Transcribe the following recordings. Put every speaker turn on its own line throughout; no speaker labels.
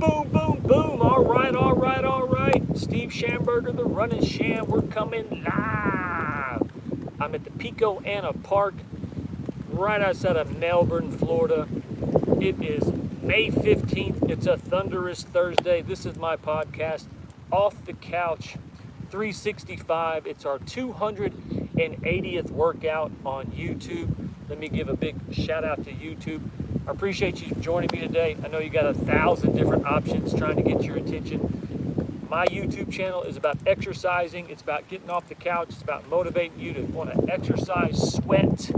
Boom, boom, boom. All right, all right, all right. Steve Schamberger, the Running Sham. We're coming live. I'm at the Pico Anna Park, right outside of Melbourne, Florida. It is May 15th. It's a thunderous Thursday. This is my podcast, Off the Couch 365. It's our 280th workout on YouTube. Let me give a big shout out to YouTube. I appreciate you joining me today. I know you got 1,000 different options trying to get your attention. My YouTube channel is about exercising. It's about getting off the couch. It's about motivating you to want to exercise, sweat,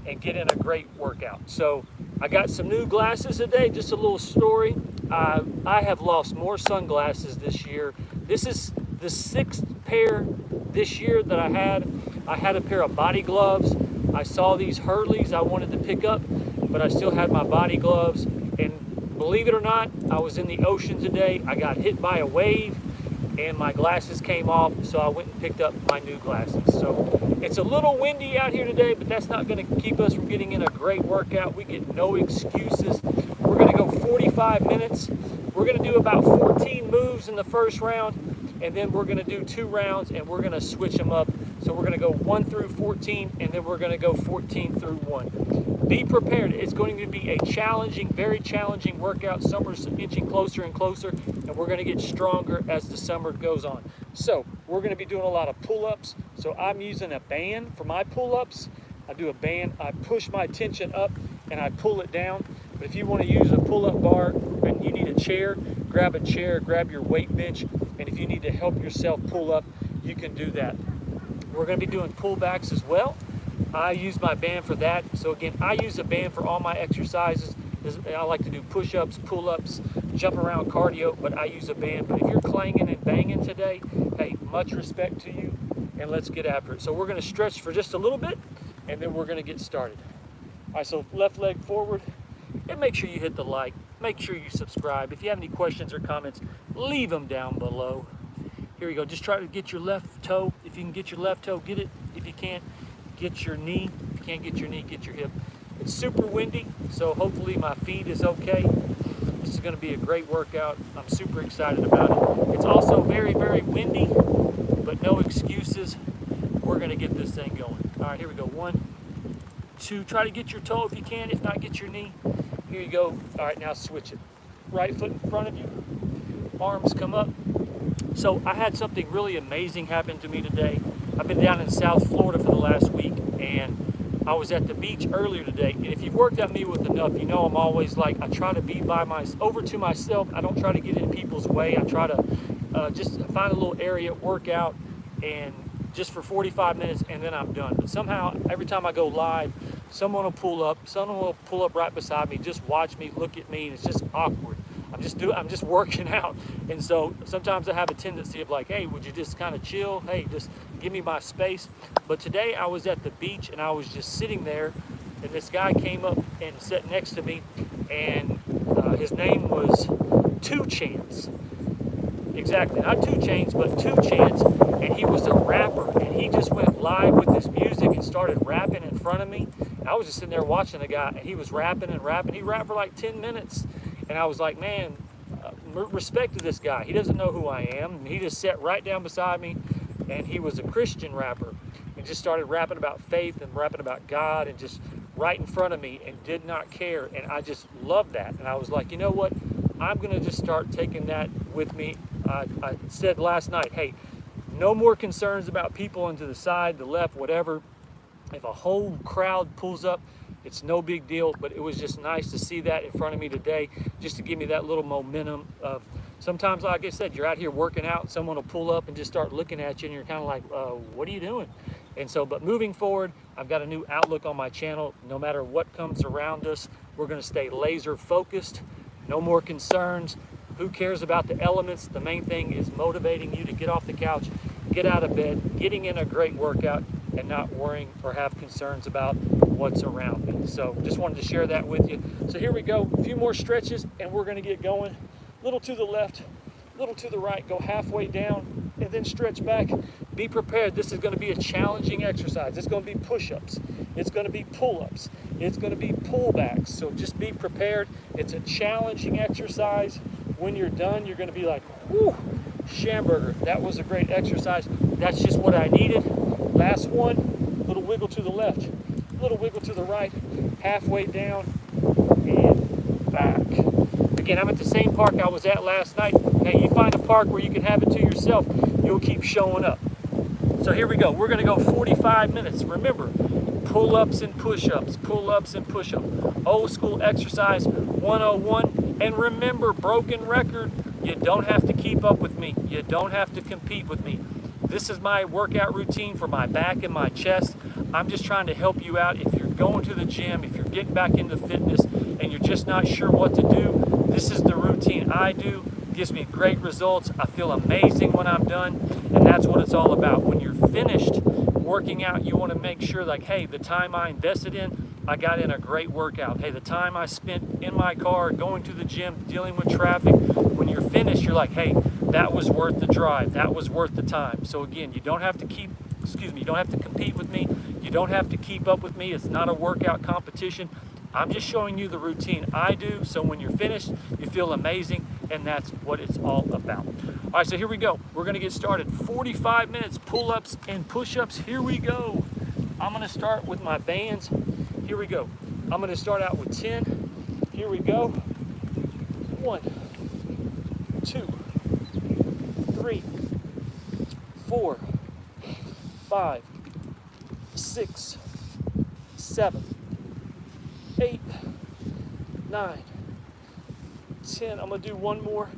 and get in a great workout. So I got some new glasses today. Just a little story. I have lost more sunglasses this year. This is the 6th pair this year that I had. I had a pair of body gloves. I saw these Hurleys I wanted to pick up, but I still had my body gloves. And believe it or not, I was in the ocean today. I got hit by a wave and my glasses came off, so I went and picked up my new glasses. So it's a little windy out here today, but that's not going to keep us from getting in a great workout. We get no excuses. We're going to go 45 minutes. We're going to do about 14 moves in the first round, and then we're going to do 2 rounds, and we're going to switch them up. So we're going to go 1 through 14, and then we're going to go 14 through 1. Be prepared. It's going to be a challenging, very challenging workout. Summer's inching closer and closer, and we're going to get stronger as the summer goes on. So we're going to be doing a lot of pull-ups. So I'm using a band for my pull-ups. I do a band. I push my tension up, and I pull it down. But if you want to use a pull-up bar and you need a chair, grab your weight bench, and if you need to help yourself pull up, you can do that. We're going to be doing pullbacks as well. I use my band for that. So again, I use a band for all my exercises. I like to do push-ups, pull-ups, jump around cardio, but I use a band. But if you're clanging and banging today, hey, much respect to you, and let's get after it. So we're going to stretch for just a little bit, and then we're going to get started. All right, so left leg forward, and make sure you hit the like. Make sure you subscribe. If you have any questions or comments, leave them down below. Here we go. Just try to get your left toe. If you can get your left toe, get it. If you can't, get your knee. If you can't get your knee, get your hip. It's super windy, so hopefully my feet is okay. This is going to be a great workout. I'm super excited about it. It's also very, very windy, but no excuses. We're going to get this thing going. All right, here we go. 1, 2. Try to get your toe if you can. If not, get your knee. Here you go. All right, now switch it. Right foot in front of you. Arms come up. So I had something really amazing happen to me today. I've been down in South Florida for the last week, and I was at the beach earlier today. And if you've worked at me with enough, you know I'm always like, I try to be over to myself. I don't try to get in people's way. I try to just find a little area, work out, and just for 45 minutes, and then I'm done. But somehow, every time I go live, someone will pull up right beside me, just watch me, look at me, and it's just awkward. I'm just working out. And so sometimes I have a tendency of like, hey, would you just kind of chill? Hey, just give me my space. But today I was at the beach and I was just sitting there, and this guy came up and sat next to me, and his name was 2 Chance. Exactly, not 2 Chainz, but 2 Chance, and he was a rapper, and he just went live with his music and started rapping in front of me. And I was just sitting there watching the guy, and he was rapping and rapping. He rapped for like 10 minutes. And I was like, man, respect to this guy. He doesn't know who I am. And he just sat right down beside me, and he was a Christian rapper, and just started rapping about faith and rapping about God, and just right in front of me, and did not care. And I just loved that. And I was like, you know what? I'm going to just start taking that with me. I said last night, hey, no more concerns about people on to the side, the left, whatever. If a whole crowd pulls up, it's no big deal, but it was just nice to see that in front of me today, just to give me that little momentum of sometimes, like I said, you're out here working out and someone will pull up and just start looking at you, and you're kind of like, what are you doing? And so, but moving forward, I've got a new outlook on my channel. No matter what comes around us, we're going to stay laser focused. No more concerns. Who cares about the elements? The main thing is motivating you to get off the couch, get out of bed, getting in a great workout, and not worrying or have concerns about what's around me. So just wanted to share that with you. So here we go, a few more stretches, and we're going to get going. A little to the left, a little to the right, go halfway down, and then stretch back. Be prepared. This is going to be a challenging exercise. It's going to be push-ups. It's going to be pull-ups. It's going to be pullbacks. So just be prepared. It's a challenging exercise. when you're done, you're going to be like, whew, Schamberger, that was a great exercise. That's just what I needed. Last one, little wiggle to the left, little wiggle to the right, halfway down and back. Again, I'm at the same park I was at last night. Now you find a park where you can have it to yourself, you'll keep showing up. So here we go. We're going to go 45 minutes. Remember, pull-ups and push-ups, pull-ups and push-ups. Old school exercise 101. And remember, broken record, you don't have to keep up with me. You don't have to compete with me. This is my workout routine for my back and my chest. I'm just trying to help you out. If you're going to the gym, if you're getting back into fitness and you're just not sure what to do, this is the routine I do. It gives me great results. I feel amazing when I'm done, and that's what it's all about. When you're finished working out, you want to make sure, like, hey, the time I invested in, I got in a great workout. Hey, the time I spent in my car, going to the gym, dealing with traffic, when you're finished, you're like, hey, that was worth the drive. That was worth the time. So again, you don't have to you don't have to compete with me. You don't have to keep up with me. It's not a workout competition. I'm just showing you the routine I do, so when you're finished, you feel amazing, and that's what it's all about. All right, so here we go. We're gonna get started. 45 minutes, pull-ups and push-ups. Here we go. I'm gonna start with my bands. Here we go. I'm gonna start out with 10. Here we go. 1, 2, 3, 4, 5, 6, 7, 8, 9, 10. I'm gonna do one more.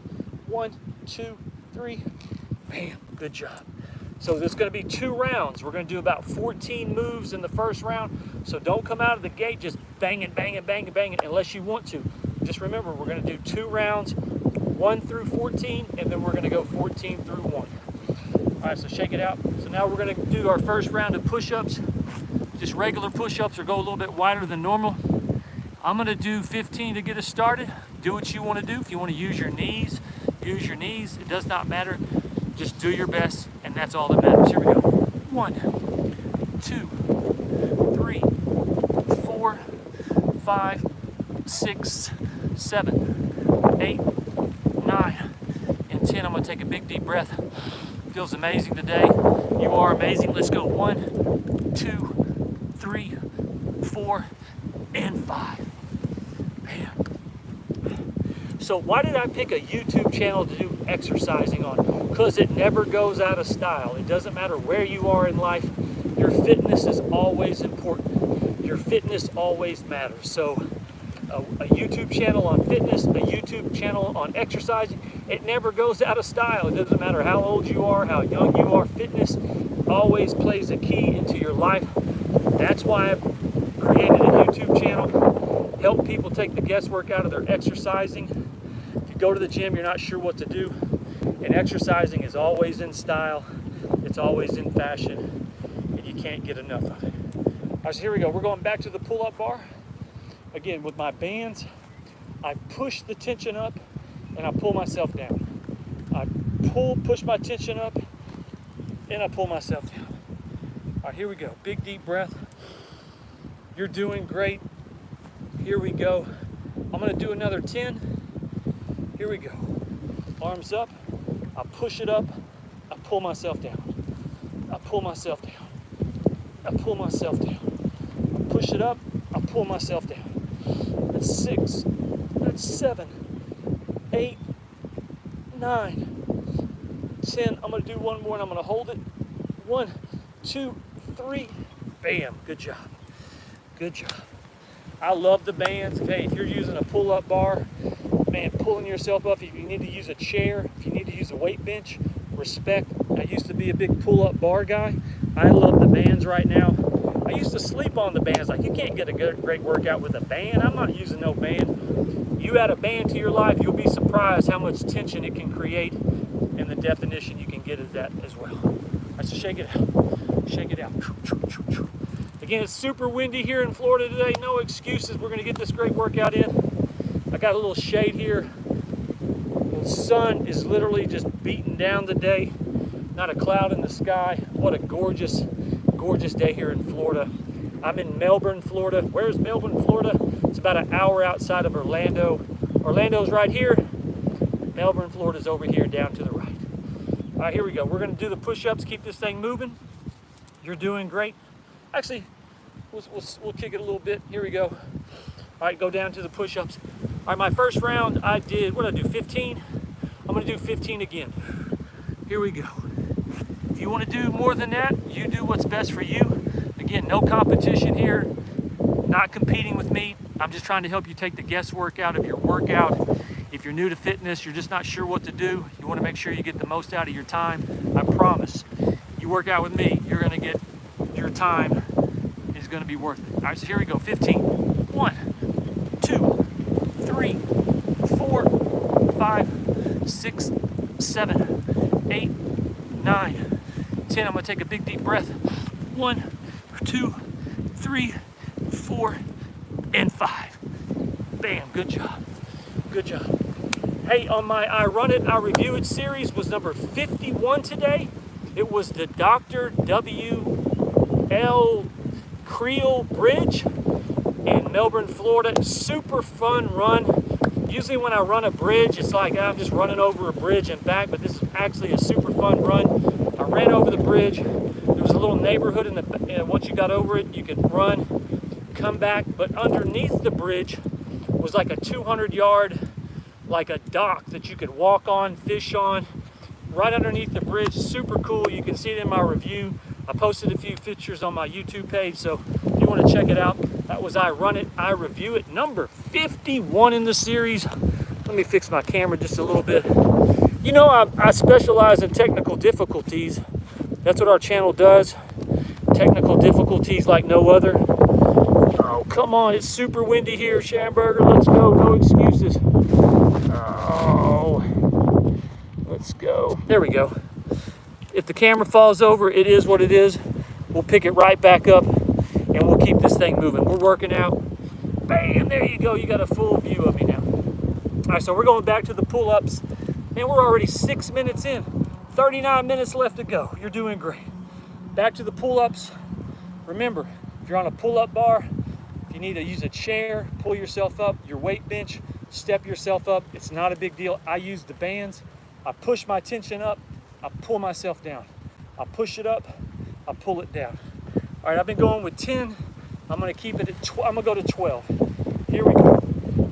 1, 2, 3. Bam, good job. So there's gonna be 2 rounds. We're gonna do about 14 moves in the first round. So don't come out of the gate just banging, banging, banging, banging unless you want to. Just remember, we're gonna do 2 rounds, 1 through 14, and then we're gonna go 14 through 1. All right, so shake it out. So now we're gonna do our first round of push-ups. Just regular push-ups, or go a little bit wider than normal. I'm gonna do 15 to get us started. Do what you wanna do. If you wanna use your knees, use your knees. It does not matter. Just do your best, and that's all that matters. Here we go. 1, 2, 3, 4, 5, 6, 7, 8, 9, and 10. I'm gonna take a big deep breath. Feels amazing today. You are amazing. Let's go. 1, 2, 3, 4, and 5. Man. So why did I pick a YouTube channel to do exercising on? Because it never goes out of style. It doesn't matter where you are in life. Your fitness is always important. Your fitness always matters. So a YouTube channel on fitness, a YouTube channel on exercising, it never goes out of style. It doesn't matter how old you are, how young you are. Fitness always plays a key into your life. That's why I've created a YouTube channel. Help people take the guesswork out of their exercising. If you go to the gym, you're not sure what to do. And exercising is always in style. It's always in fashion. And you can't get enough of it. All right, so here we go. We're going back to the pull-up bar. Again, with my bands, I push the tension up and I pull myself down. I push my tension up and I pull myself down. All right, here we go. Big deep breath. You're doing great. Here we go. I'm gonna do another 10. Here we go. Arms up. I push it up. I pull myself down. I pull myself down. I pull myself down. I push it up. I pull myself down. That's 6. That's 7, 8, 9, 10. I'm gonna do one more and I'm gonna hold it. 1, 2, 3. Bam. Good job. Good job. I love the bands. Hey, if you're using a pull-up bar, man, pulling yourself up, if you need to use a chair, if you need to use a weight bench, respect. I used to be a big pull-up bar guy. I love the bands right now. I used to sleep on the bands. Like, you can't get a great workout with a band. I'm not using no band. You add a band to your life, you'll be surprised how much tension it can create and the definition you can get of that as well. All right, so shake it out. Shake it out. Again, it's super windy here in Florida today. No excuses. We're going to get this great workout in. I got a little shade here. The sun is literally just beating down the day. Not a cloud in the sky. What a gorgeous, gorgeous day here in Florida. I'm in Melbourne, Florida. Where's Melbourne, Florida? It's about an hour outside of Orlando. Orlando's right here. Melbourne, Florida's over here down to the right. All right, here we go. We're gonna do the push-ups, keep this thing moving. You're doing great. Actually, we'll kick it a little bit. Here we go. All right, go down to the push-ups. All right, my first round I did, what did I do, 15? I'm gonna do 15 again. Here we go. If you wanna do more than that, you do what's best for you. Again, no competition here, not competing with me. I'm just trying to help you take the guesswork out of your workout. If you're new to fitness, you're just not sure what to do, you wanna make sure you get the most out of your time, I promise. You work out with me, you're gonna get, your time is gonna be worth it. All right, so here we go, 15. 1, 2, 3, 4, 5, 6, 7, 8, 9, 10. I'm gonna take a big deep breath. 1, 2, 3, 4, and 5. Bam, good job, good job. Hey, on my I Run It, I Review It series was number 51 today. It was the Dr. W.L. Creel Bridge in Melbourne, Florida. Super fun run. Usually when I run a bridge, it's like I'm just running over a bridge and back, but this is actually a super fun run. I ran over the bridge. There was a little neighborhood in the, once you got over it, you could run, come back, but underneath the bridge was like a 200-yard, like a dock that you could walk on, fish on, right underneath the bridge. Super cool. You can see it in my review. I posted a few pictures on my YouTube page, so if you want to check it out, that was I Run It, I Review It, number 51 in the series. Let me fix my camera just a little bit. You know, I specialize in technical difficulties. That's what our channel does. Technical difficulties like no other. Oh, come on, it's super windy here, Schamberger. Let's go, no excuses. Oh, let's go. There we go. If the camera falls over, it is what it is. We'll pick it right back up and we'll keep this thing moving. We're working out. Bam, there you go. You got a full view of me now. All right, so we're going back to the pull-ups. And we're already 6 minutes in. 39 minutes left to go. You're doing great. Back to the pull-ups. Remember, if you're on a pull-up bar, if you need to use a chair, pull yourself up, your weight bench, step yourself up. It's not a big deal. I use the bands. I push my tension up. I pull myself down. I push it up. I pull it down. All right, I've been going with 10. I'm gonna keep it at I'm gonna go to 12. Here we go.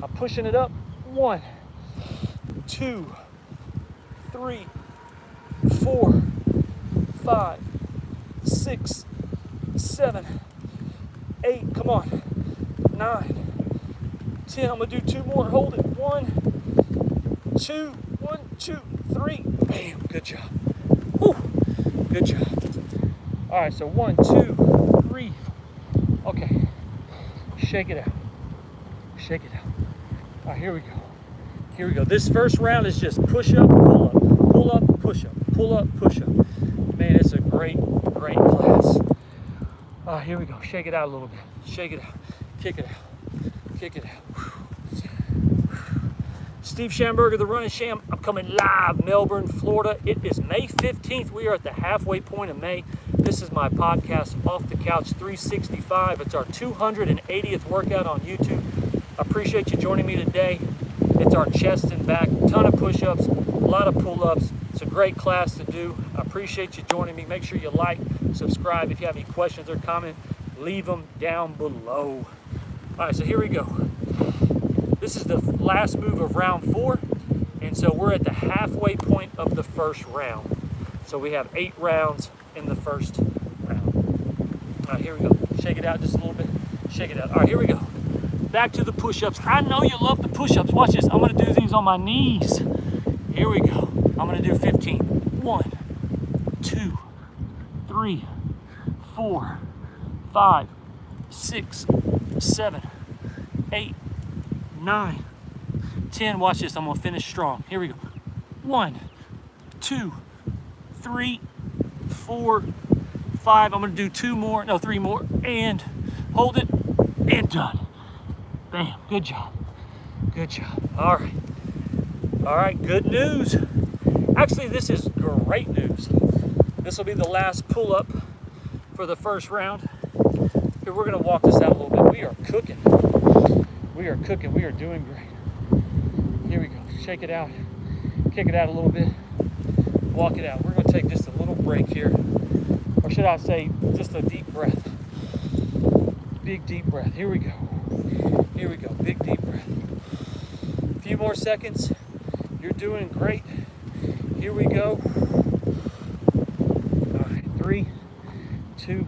I'm pushing it up. 1, 2, 3, 4, 5, 6, 7, 8. Come on. 9, 10. I'm gonna do 2 more. Hold it. 1, 2, 1, 2, 3. Bam. Good job. Whew. Good job. All right. So 1, 2, 3. Okay. Shake it out. Shake it out. All right. Here we go. Here we go. This first round is just push up, pull up, pull up, push up, pull up, push up. Man, it's a great, great class. Here we go. Shake it out a little bit. Shake it out. Kick it out. Kick it out. Steve Schamberger, the Running Sham. I'm coming live, Melbourne, Florida. It is May 15th. We are at the halfway point of May. This is my podcast, Off the Couch 365. It's our 280th workout on YouTube. I appreciate you joining me today. It's our chest and back, a ton of push-ups, a lot of pull-ups. It's a great class to do. I appreciate you joining me. Make sure you like, subscribe. If you have any questions or comments, leave them down below. All right, so here we go. This is the last move of round 4, and so we're at the halfway point of the first round. So we have 8 rounds in the first round. All right, here we go. Shake it out just a little bit. Shake it out. All right, here we go. Back to the push-ups. I know you love the push-ups. Watch this. I'm going to do these on my knees. Here we go. I'm going to do 15. 1, 2, 3, 4, 5, 6, 7, 8, 9, 10. Watch this. I'm going to finish strong. Here we go. 1, 2, 3, 4, 5. I'm going to do 2 more. No, 3 more. And hold it. And done. Bam. Good job. Good job. All right. All right. Good news. Actually, this is great news. This will be the last pull-up for the first round. Here, we're going to walk this out a little bit. We are cooking. We are cooking. We are doing great. Here we go. Shake it out. kick it out a little bit, walk it out. We're gonna take just a little break here, or should I say just a deep breath. Big deep breath. Here we go. Here we go. Big deep breath. A few more seconds. You're doing great. Here we go. All right, 3, 2,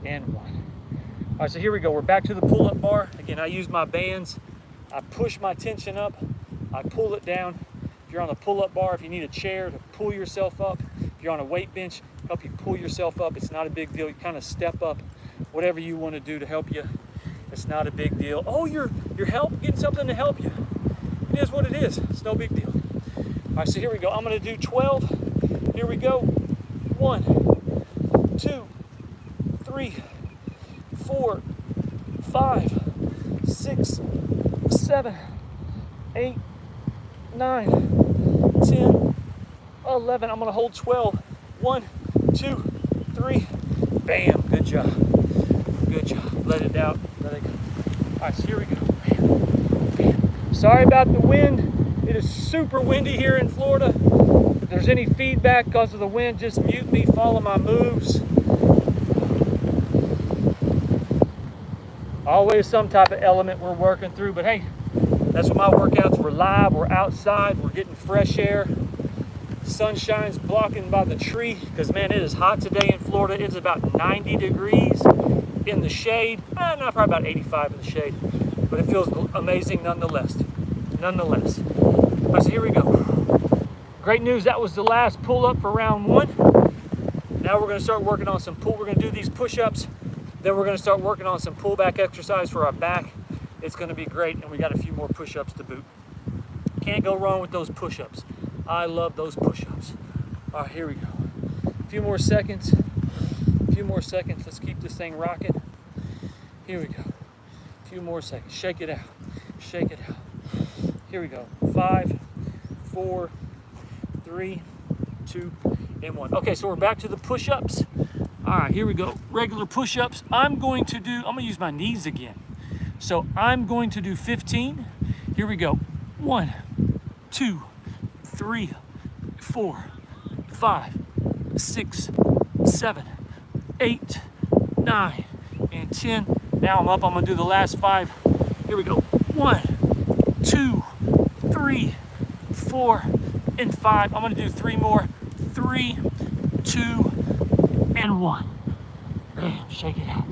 and 1. All right, so here we go. We're back to the pull-up bar. Again, I use my bands. I push my tension up. I pull it down. If you're on the pull-up bar, if you need a chair to pull yourself up, if you're on a weight bench, help you pull yourself up. It's not a big deal. You kind of step up, whatever you want to do to help you. It's not a big deal. Oh, you're getting something to help you. It is what it is. It's no big deal. All right, so here we go. I'm going to do 12. Here we go. 1, 2, 3, 4, 5, 6, 7, 8, 9, 10, 11. I'm going to hold 12. 1, 2, 3. Bam. Good job. Good job. Let it out. Let it go. All right, so here we go. Bam. Bam. Sorry about the wind. It is super windy here in Florida. If there's any feedback because of the wind, just mute me. Follow my moves. Always some type of element we're working through, but hey, that's what my workouts. We're live, we're outside, we're getting fresh air. Sunshine's blocking by the tree because, man, it is hot today in Florida. It's about 90 degrees in the shade. Not probably about 85 in the shade, but it feels amazing nonetheless. Nonetheless. All right, so here we go. Great news, that was the last pull-up for round 1. Now we're going to start working on some pull. We're going to do these push-ups. Then we're going to start working on some pullback exercise for our back. It's going to be great, and we got a few more push-ups to boot. Can't go wrong with those push-ups. I love those push-ups. All right, here we go. A few more seconds. A few more seconds. Let's keep this thing rocking. Here we go. A few more seconds. Shake it out. Shake it out. Here we go. 5, 4, 3, 2, and 1. Okay, so we're back to the push-ups. All right, here we go. Regular push-ups. I'm going to use my knees again. So I'm going to do 15. Here we go. 1, 2, 3, 4, 5, 6, 7, 8, 9, and 10. Now I'm up. I'm going to do the last 5. Here we go. 1, 2, 3, 4, and 5. I'm going to do 3 more. 3, 2, and 1. Bam, shake it out.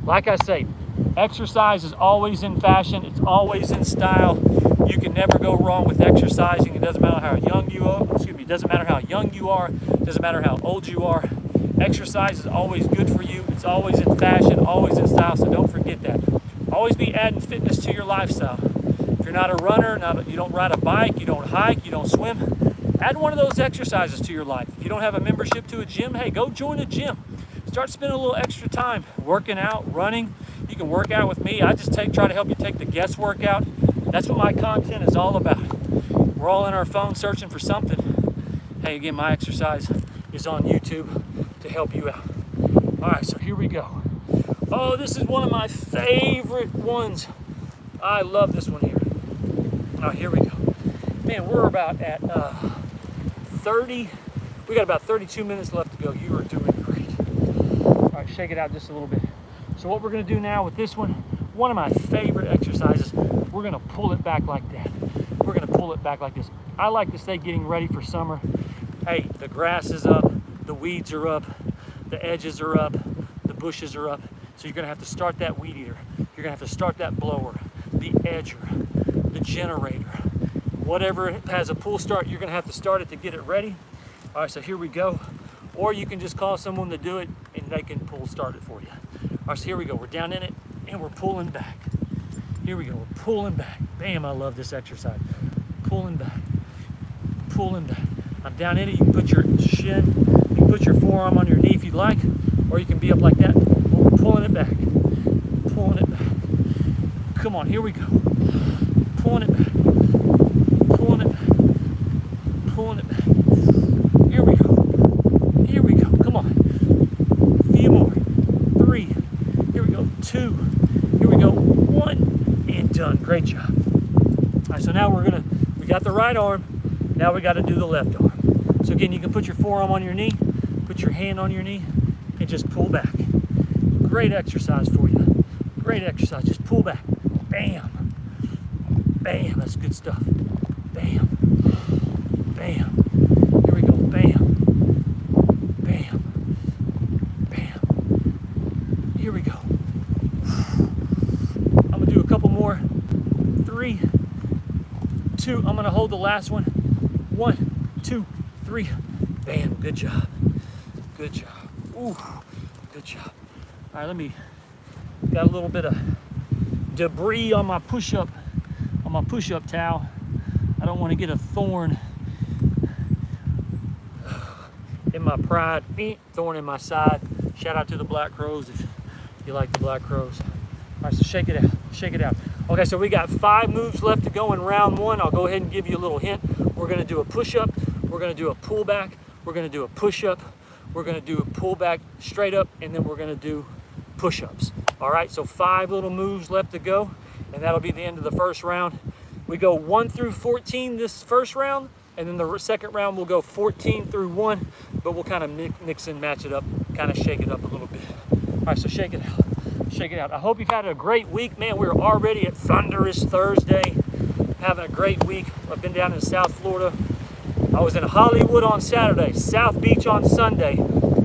Like I say, exercise is always in fashion. It's always in style. You can never go wrong with exercising. It doesn't matter how young you are. It doesn't matter how young you are. It doesn't matter how old you are. Exercise is always good for you. It's always in fashion, always in style. So don't forget that. Always be adding fitness to your lifestyle. If you're not a runner, you don't ride a bike, you don't hike, you don't swim, add one of those exercises to your life. If you don't have a membership to a gym, hey, go join a gym. Start spending a little extra time working out, running. You can work out with me. I just try to help you take the guesswork out. That's what my content is all about. We're all in our phone searching for something. Hey, again, my exercise is on YouTube to help you out. All right, so here we go. Oh, this is one of my favorite ones. I love this one here. Oh, here we go. Man, we're about at 30. We got about 32 minutes left to go. You are doing great. All right, shake it out just a little bit. So what we're going to do now with this one of my favorite exercises, we're going to pull it back like that. We're going to pull it back like this. I like to say getting ready for summer. Hey, the grass is up, the weeds are up, the edges are up, the bushes are up. So you're going to have to start that weed eater. You're going to have to start that blower, the edger, the generator. Whatever has a pull start, you're going to have to start it to get it ready. All right, so here we go. Or you can just call someone to do it and they can pull start it for you. All right, so here we go. We're down in it and we're pulling back. Here we go. We're pulling back. Bam, I love this exercise. Pulling back. Pulling back. I'm down in it. You can put your shin, you can put your forearm on your knee if you'd like, or you can be up like that. We're pulling it back. Pulling it back. Come on, here we go. Pulling it back. Pulling it back. Pulling it back. Here we go. Here we go. Come on. A few more. 3. Here we go. 2. Here we go. 1. And done. Great job. All right, so now we got the right arm. Now we got to do the left arm. So again, you can put your forearm on your knee, put your hand on your knee, and just pull back. Great exercise for you. Great exercise. Just pull back. Bam. Bam. That's good stuff. Bam. Bam. Here we go. Bam. Bam. Bam. Here we go. I'm going to do a couple more. 3, 2. I'm going to hold the last one. 1, 2, 3. Bam. Good job. Good job. Ooh. Good job. All right, got a little bit of debris on my push-up towel. I don't want to get a thorn in my pride, thorn in my side. Shout out to the Black Crows if you like the Black Crows. All right, so shake it out, shake it out. Okay, so we got 5 moves left to go in round 1. I'll go ahead and give you a little hint. We're gonna do a push-up, we're gonna do a pullback, we're gonna do a push-up, we're gonna do a pullback straight up, and then we're gonna do push-ups. All right, so 5 little moves left to go, and that'll be the end of the first round. We go 1 through 14 this first round, and then the second round we'll go 14 through 1, but we'll kind of mix and match it up, kind of shake it up a little bit. All right, so shake it out, shake it out. I hope you've had a great week, man. We're already at Thunderous Thursday, having a great week. I've been down in South Florida. I was in Hollywood on Saturday, South Beach on Sunday,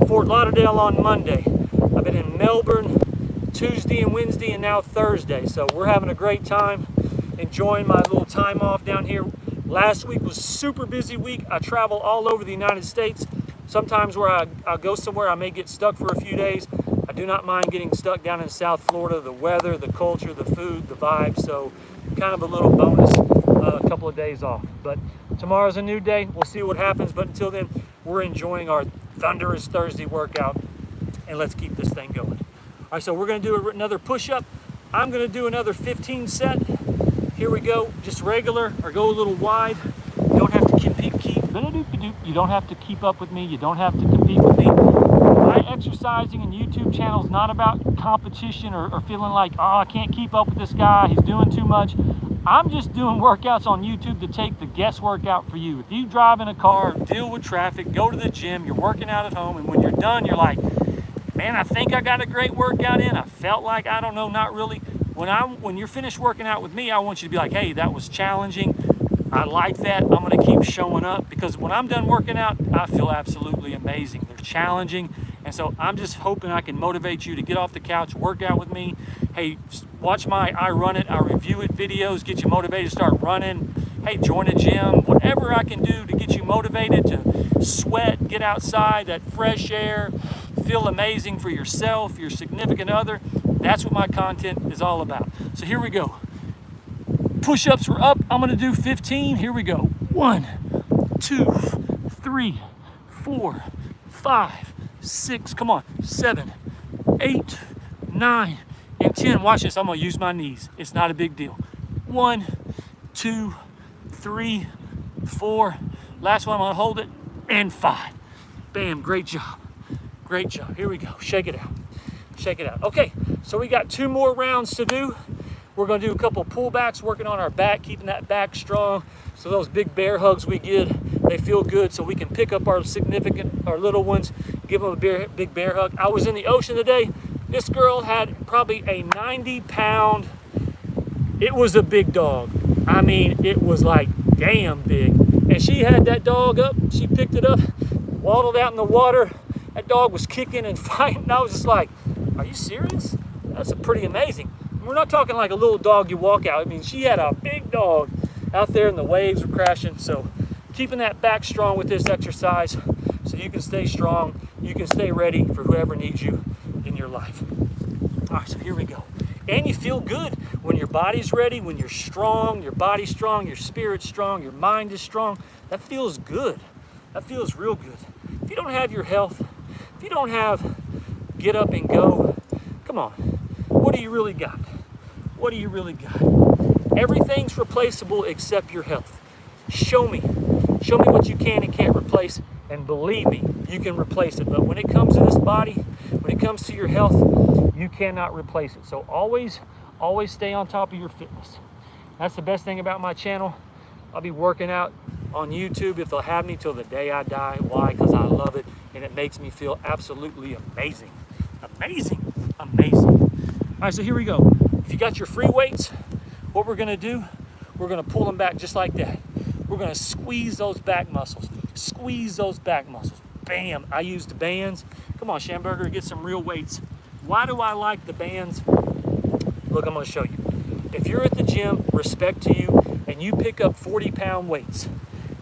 Fort Lauderdale on Monday. I've been in Melbourne Tuesday and Wednesday, and now Thursday. So we're having a great time, enjoying my little time off down here. Last week was a super busy week. I travel all over the United States. Sometimes where I go somewhere, I may get stuck for a few days. I do not mind getting stuck down in South Florida. The weather, the culture, the food, the vibe. So kind of a little bonus, a couple of days off. But tomorrow's a new day. We'll see what happens. But until then, we're enjoying our Thunderous Thursday workout. And let's keep this thing going. All right, so we're going to do another push-up. I'm going to do another 15 set. Here we go, just regular, or go a little wide. You don't have to you don't have to keep up with me. You don't have to compete with me. My exercising and YouTube channel is not about competition or feeling like, oh, I can't keep up with this guy. He's doing too much. I'm just doing workouts on YouTube to take the guesswork out for you. If you drive in a car, deal with traffic, go to the gym, you're working out at home, and when you're done, you're like, man, I think I got a great workout in. I felt like, I don't know, not really. When you're finished working out with me, I want you to be like, hey, that was challenging. I like that. I'm going to keep showing up, because when I'm done working out, I feel absolutely amazing. They're challenging. And so I'm just hoping I can motivate you to get off the couch, work out with me. Hey, watch my I Run It, I Review It videos, get you motivated to start running. Hey, join a gym, whatever I can do to get you motivated to sweat, get outside, that fresh air, feel amazing for yourself, your significant other. That's what my content is all about. So here we go. Push-ups are up. I'm going to do 15. Here we go. 1, 2, 3, 4, 5, 6. Come on. 7, 8, 9, and 10. Watch this. I'm going to use my knees. It's not a big deal. 1, 2, 3, 4. Last one. I'm going to hold it. And 5. Bam. Great job. Great job. Here we go. Shake it out. Shake it out. Okay. So we got 2 more rounds to do. We're going to do a couple pullbacks, working on our back, keeping that back strong. So those big bear hugs we get, they feel good, so we can pick up our our little ones, give them a big bear hug. I was in the ocean today. This girl had probably a 90-pound, it was a big dog. I mean, it was like damn big. And she had that dog up, she picked it up, waddled out in the water. That dog was kicking and fighting. And I was just like, are you serious? That's pretty amazing. We're not talking like a little dog you walk out. I mean, she had a big dog out there and the waves were crashing. So keeping that back strong with this exercise so you can stay strong, you can stay ready for whoever needs you in your life. All right, so here we go. And you feel good when your body's ready, when you're strong, your body's strong, your spirit's strong, your mind is strong. That feels good. That feels real good. If you don't have your health, if you don't have get up and go, come on, what do you really got? What do you really got? Everything's replaceable except your health. Show me what you can and can't replace, and believe me, you can replace it. But when it comes to this body, when it comes to your health, you cannot replace it. So always stay on top of your fitness. That's the best thing about my channel. I'll be working out on YouTube if they'll have me till the day I die. Why? Because I love it, and it makes me feel absolutely amazing. Amazing, amazing. All right, so here we go. If you got your free weights, what we're gonna do, we're gonna pull them back just like that. We're gonna squeeze those back muscles. Squeeze those back muscles. Bam, I use the bands. Come on, Schamberger, get some real weights. Why do I like the bands? Look, I'm gonna show you. If you're at the gym, respect to you, and you pick up 40-pound weights,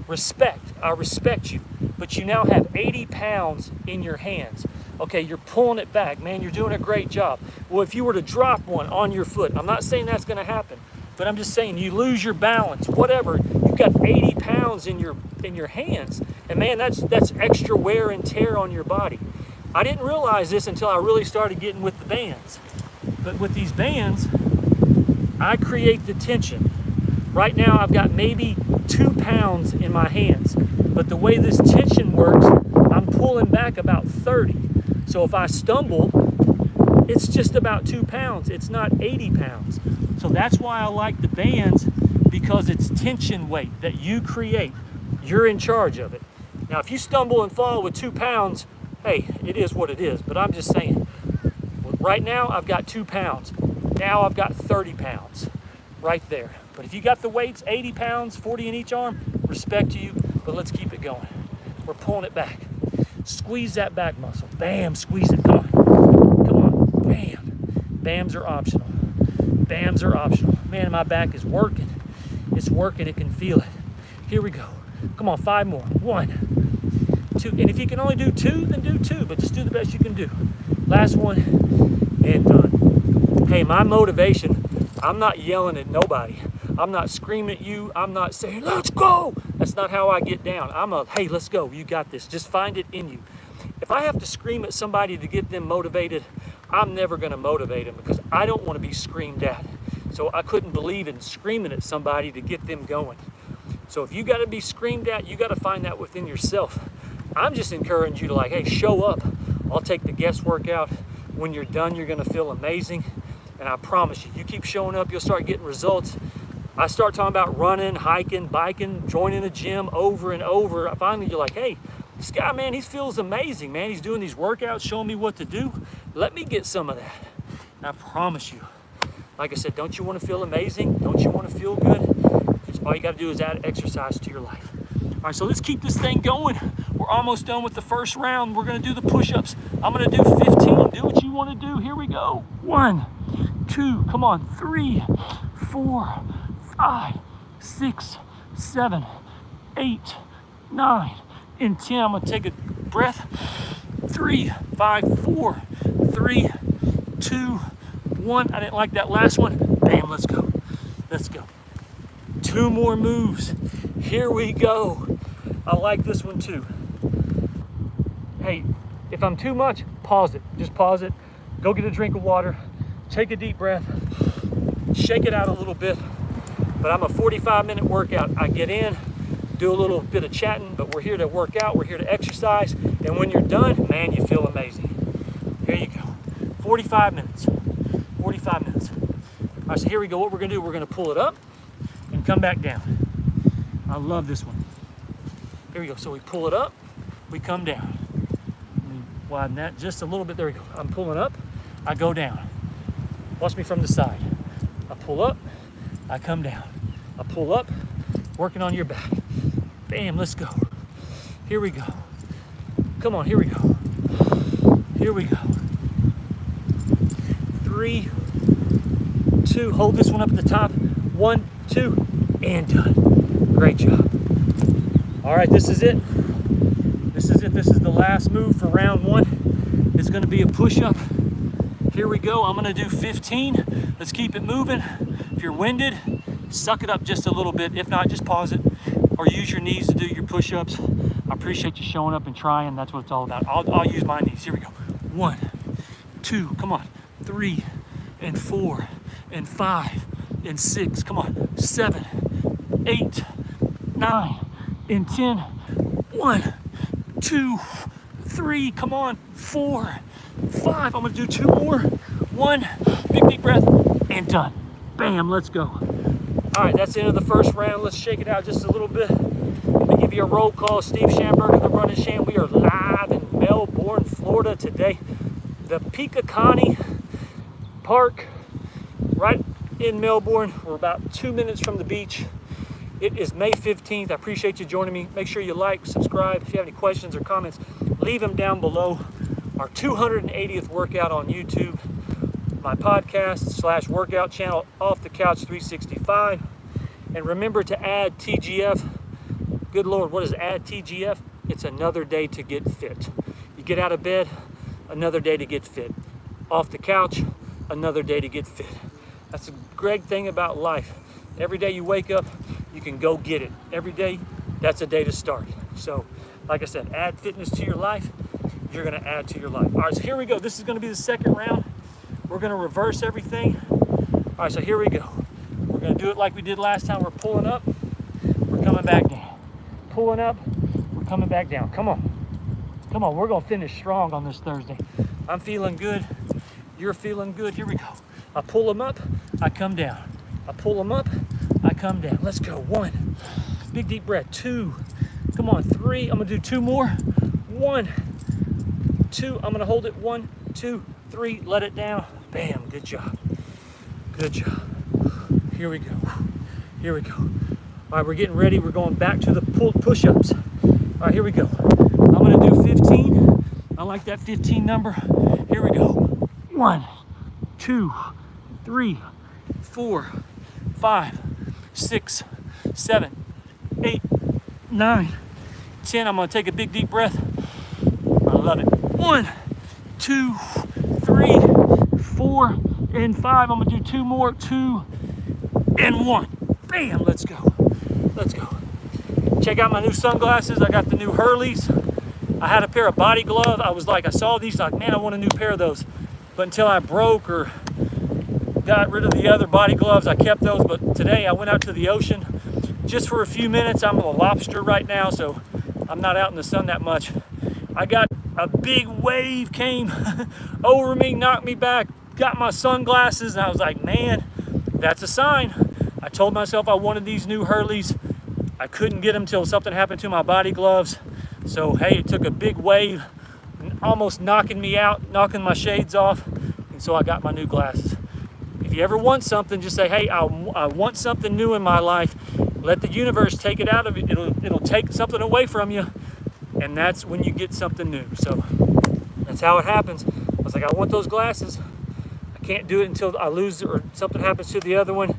respect, I respect you, but you now have 80 pounds in your hands. Okay, you're pulling it back, man, you're doing a great job. Well, if you were to drop one on your foot, I'm not saying that's gonna happen, but I'm just saying you lose your balance, whatever, you've got 80 pounds in your hands, and man, that's extra wear and tear on your body. I didn't realize this until I really started getting with the bands. But with these bands, I create the tension. Right now, I've got maybe 2 pounds in my hands, but the way this tension works, I'm pulling back about 30. So if I stumble, it's just about 2 pounds. It's not 80 pounds. So that's why I like the bands, because it's tension weight that you create. You're in charge of it. Now, if you stumble and fall with 2 pounds, hey, it is what it is. But I'm just saying, right now I've got 2 pounds. Now I've got 30 pounds right there. But if you got the weights, 80 pounds, 40 in each arm, respect to you, but let's keep it going. We're pulling it back. Squeeze that back muscle. Bam, squeeze it, come on. Come on, bam. Bams are optional. Bams are optional. Man, my back is working. It's working, it can feel it. Here we go. Come on, 5 more. 1, 2, and if you can only do 2, then do 2, but just do the best you can do. Last one, and done. Hey, my motivation, I'm not yelling at nobody. I'm not screaming at you. I'm not saying, let's go. That's not how I get down. Hey, let's go. You got this. Just find it in you. If I have to scream at somebody to get them motivated, I'm never going to motivate them because I don't want to be screamed at. So I couldn't believe in screaming at somebody to get them going. So if you got to be screamed at, you got to find that within yourself. I'm just encouraging you to like, hey, show up. I'll take the guesswork out. When you're done, you're going to feel amazing. And I promise you, you keep showing up, you'll start getting results. I start talking about running, hiking, biking, joining a gym over and over. Finally, you're like, hey, this guy, man, he feels amazing, man. He's doing these workouts, showing me what to do. Let me get some of that. And I promise you, like I said, don't you want to feel amazing? Don't you want to feel good? Just all you got to do is add exercise to your life. All right, so let's keep this thing going. We're almost done with the first round. We're going to do the push-ups. I'm going to do 15. Do what you want to do. Here we go. 1, 2, come on. 3, 4, 5, 6, 7, 8, 9, and 10. I'm going to take a breath. 3, 5, 4, 3, 2, 1. I didn't like that last one. Bam, let's go. Let's go. 2 more moves. Here we go. I like this one too. Hey, if I'm too much, pause it. Just pause it. Go get a drink of water. Take a deep breath. Shake it out a little bit. But I'm a 45-minute workout. I get in, do a little bit of chatting, but we're here to work out. We're here to exercise. And when you're done, man, you feel amazing. Here you go. 45 minutes. 45 minutes. All right, so here we go. What we're going to do, we're going to pull it up and come back down. I love this one. Here we go. So we pull it up, we come down. Widen that just a little bit. There we go. I'm pulling up, I go down. Watch me from the side. I pull up, I come down. I pull up, working on your back. Bam, let's go. Here we go. Come on, here we go. Here we go. 3, 2, hold this one up at the top. 1, 2, and done. Great job. All right, this is it. This is it. This is the last move for round 1. It's going to be a push-up. Here we go. I'm going to do 15. Let's keep it moving. If you're winded, suck it up just a little bit. If not, just pause it or use your knees to do your push-ups. I appreciate you showing up and trying. That's what it's all about. I'll use my knees. Here we go. 1, 2, come on. 3, and 4, and 5, and 6. Come on. 7, 8, 9, and 10. 1, 2, 3. Come on. 4, 5. I'm going to do 2 more. 1, big deep breath, and done. Bam, let's go. All right, that's the end of the first round. Let's shake it out just a little bit. give you a roll call. Steve Schamberger, the Running Sham. We are live in Melbourne, Florida today. The Peakakani Park, right in Melbourne. We're about 2 minutes from the beach. It is May 15th. I appreciate you joining me. Make sure you like, subscribe. If you have any questions or comments, leave them down below. Our 280th workout on YouTube. My podcast / workout channel, Off the Couch 365. And remember to add TGF. Good Lord, what is add TGF? It's another day to get fit. You get out of bed, another day to get fit. Off the couch, another day to get fit. That's a great thing about life. Every day you wake up, you can go get it. Every day, that's a day to start. So, like I said, add fitness to your life, you're gonna add to your life. All right, so here we go. This is gonna be the second round. We're gonna reverse everything. All right, so here we go. We're gonna do it like we did last time. We're pulling up, we're coming back down. Pulling up, we're coming back down. Come on. Come on, we're gonna finish strong on this Thursday. I'm feeling good, you're feeling good. Here we go. I pull them up, I come down. I pull them up, I come down. Let's go. 1, big deep breath. 2, come on. 3, I'm gonna do 2 more. 1, 2, I'm gonna hold it. 1, 2, 3, let it down. Bam, good job. Good job. Here we go. Here we go. All right, we're getting ready. We're going back to the push-ups. All right, here we go. I'm gonna do 15. I like that 15 number. Here we go. 1, 2, 3, 4, 5, 6, 7, 8, 9, 10. I'm gonna take a big deep breath. I love it. 1, 2, 3, 4, and 5. I'm gonna do 2 more. 2 and 1. Bam, let's go. Let's go. Check out my new sunglasses. I got the new Hurleys. I had a pair of body gloves. I saw these, like, man, I want a new pair of those. But until I broke or got rid of the other body gloves, I kept those. But today I went out to the ocean just for a few minutes. I'm a lobster right now, so I'm not out in the sun that much. I got a big wave came over me, knocked me back, got my sunglasses, and I was like, man, that's a sign. I told myself I wanted these new Hurleys. I couldn't get them till something happened to my body gloves. So, hey, it took a big wave, almost knocking me out, knocking my shades off. And so I got my new glasses. If you ever want something, just say, hey, I want something new in my life. Let the universe take it out of it. It'll take something away from you. And that's when you get something new. So that's how it happens. I was like, I want those glasses. I can't do it until I lose or something happens to the other one.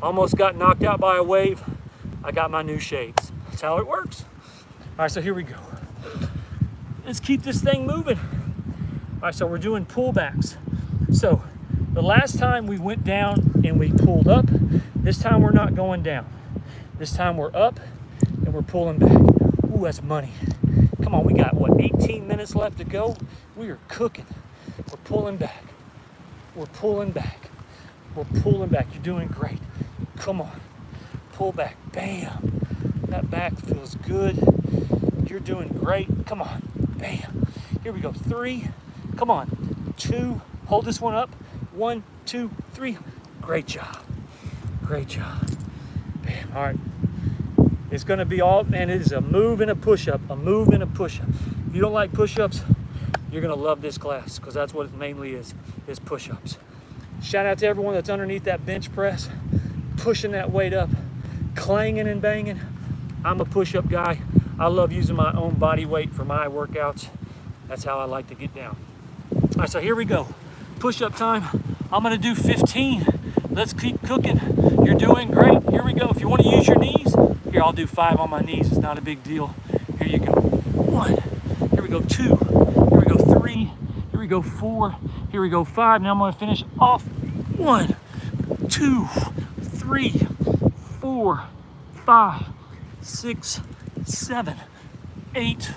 Almost got knocked out by a wave. I got my new shades. That's how it works. All right, so here we go. Let's keep this thing moving. All right, so we're doing pullbacks. So the last time we went down and we pulled up. This time we're not going down. This time we're up and we're pulling back. Ooh, that's money. Come on, we got, what, 18 minutes left to go? We are cooking. We're pulling back. We're pulling back. We're pulling back. You're doing great. Come on. Pull back. Bam. That back feels good. You're doing great. Come on. Bam. Here we go. 3. Come on. 2. Hold this one up. 1, 2, 3. Great job. Great job. Bam. All right. It's going to be all, man, it is a move and a push-up. A move and a push-up. If you don't like push-ups, you're going to love this class because that's what it mainly is push-ups. Shout out to everyone that's underneath that bench press, pushing that weight up, clanging and banging. I'm a push-up guy. I love using my own body weight for my workouts. That's how I like to get down. All right, so here we go. Push-up time. I'm gonna do 15. Let's keep cooking. You're doing great. Here we go. If you want to use your knees, here, I'll do 5 on my knees. It's not a big deal. Here you go. 1. Here we go. 2. Here we go. 3. Here we go. 4. Here we go. 5. Now I'm gonna finish off. 1, 2, 3, 4, 5, 6, 7, 8,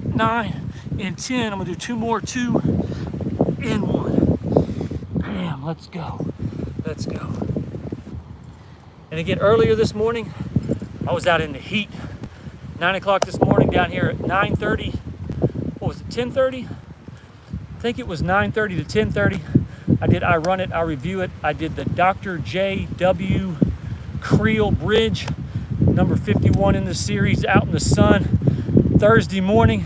9, and 10. I'm gonna do 2 more. 2 and 1. Bam, let's go. Let's go. And again, earlier this morning, I was out in the heat. 9 o'clock this morning down here at 9:30. What was it, 10:30? I think it was 9:30 to 10:30. I run it, I review it. I did the Dr. J.W. Creel Bridge. number 51 in the series, out in the sun Thursday morning.